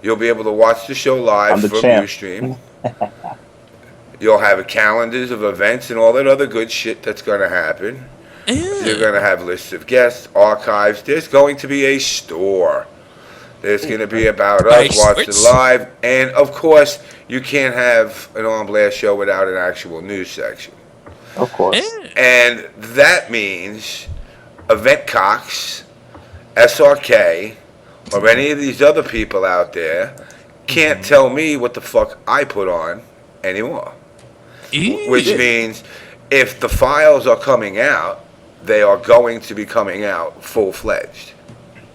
You'll be able to watch the show live from Ustream. You'll have calendars of events and all that other good shit that's going to happen. You're going to have lists of guests, archives. There's going to be a store. There's going to be about us watching live. And, of course, you can't have an On Blast show without an actual news section. Of course. And that means Event Cox, SRK, or any of these other people out there can't tell me what the fuck I put on anymore. Which means if the files are coming out, they are going to be coming out full-fledged.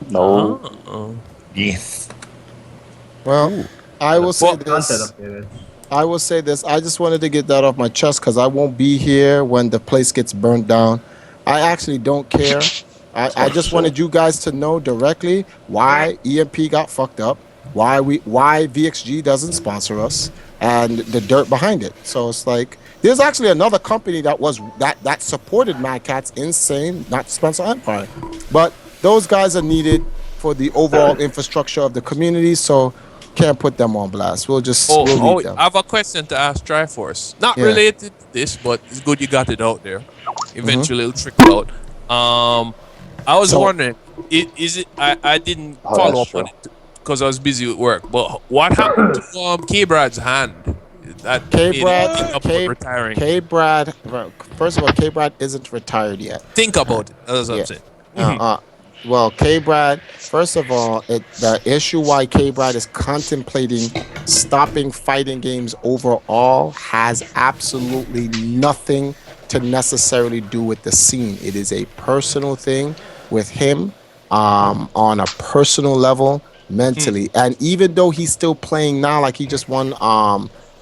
No. Yes. Well, I will say this. I will say this. I just wanted to get that off my chest because I won't be here when the place gets burnt down. I actually don't care. I just wanted you guys to know directly why EMP got fucked up, why VXG doesn't sponsor us, and the dirt behind it. So it's like there's actually another company that supported Mad Catz, Insane, not Spencer Empire, but those guys are needed for the overall infrastructure of the community. So can't put them on blast. We'll leave them. I have a question to ask Triforce. Not related to this, but it's good you got it out there. Eventually it'll trickle out. I was wondering, is it? I didn't follow up on it because I was busy with work. But what happened to K-Brad's hand? That retiring. K-Brad. First of all, K-Brad isn't retired yet. Think about it. That's what I'm saying. Well, K-Brad, first of all, the issue why K-Brad is contemplating stopping fighting games overall has absolutely nothing to necessarily do with the scene. It is a personal thing with him on a personal level, mentally. And even though he's still playing now, like he just won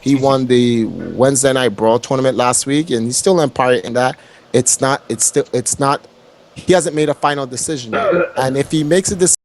the Wednesday Night Brawl tournament last week, and he's still Empire in that. It's not. He hasn't made a final decision yet. And if he makes a decision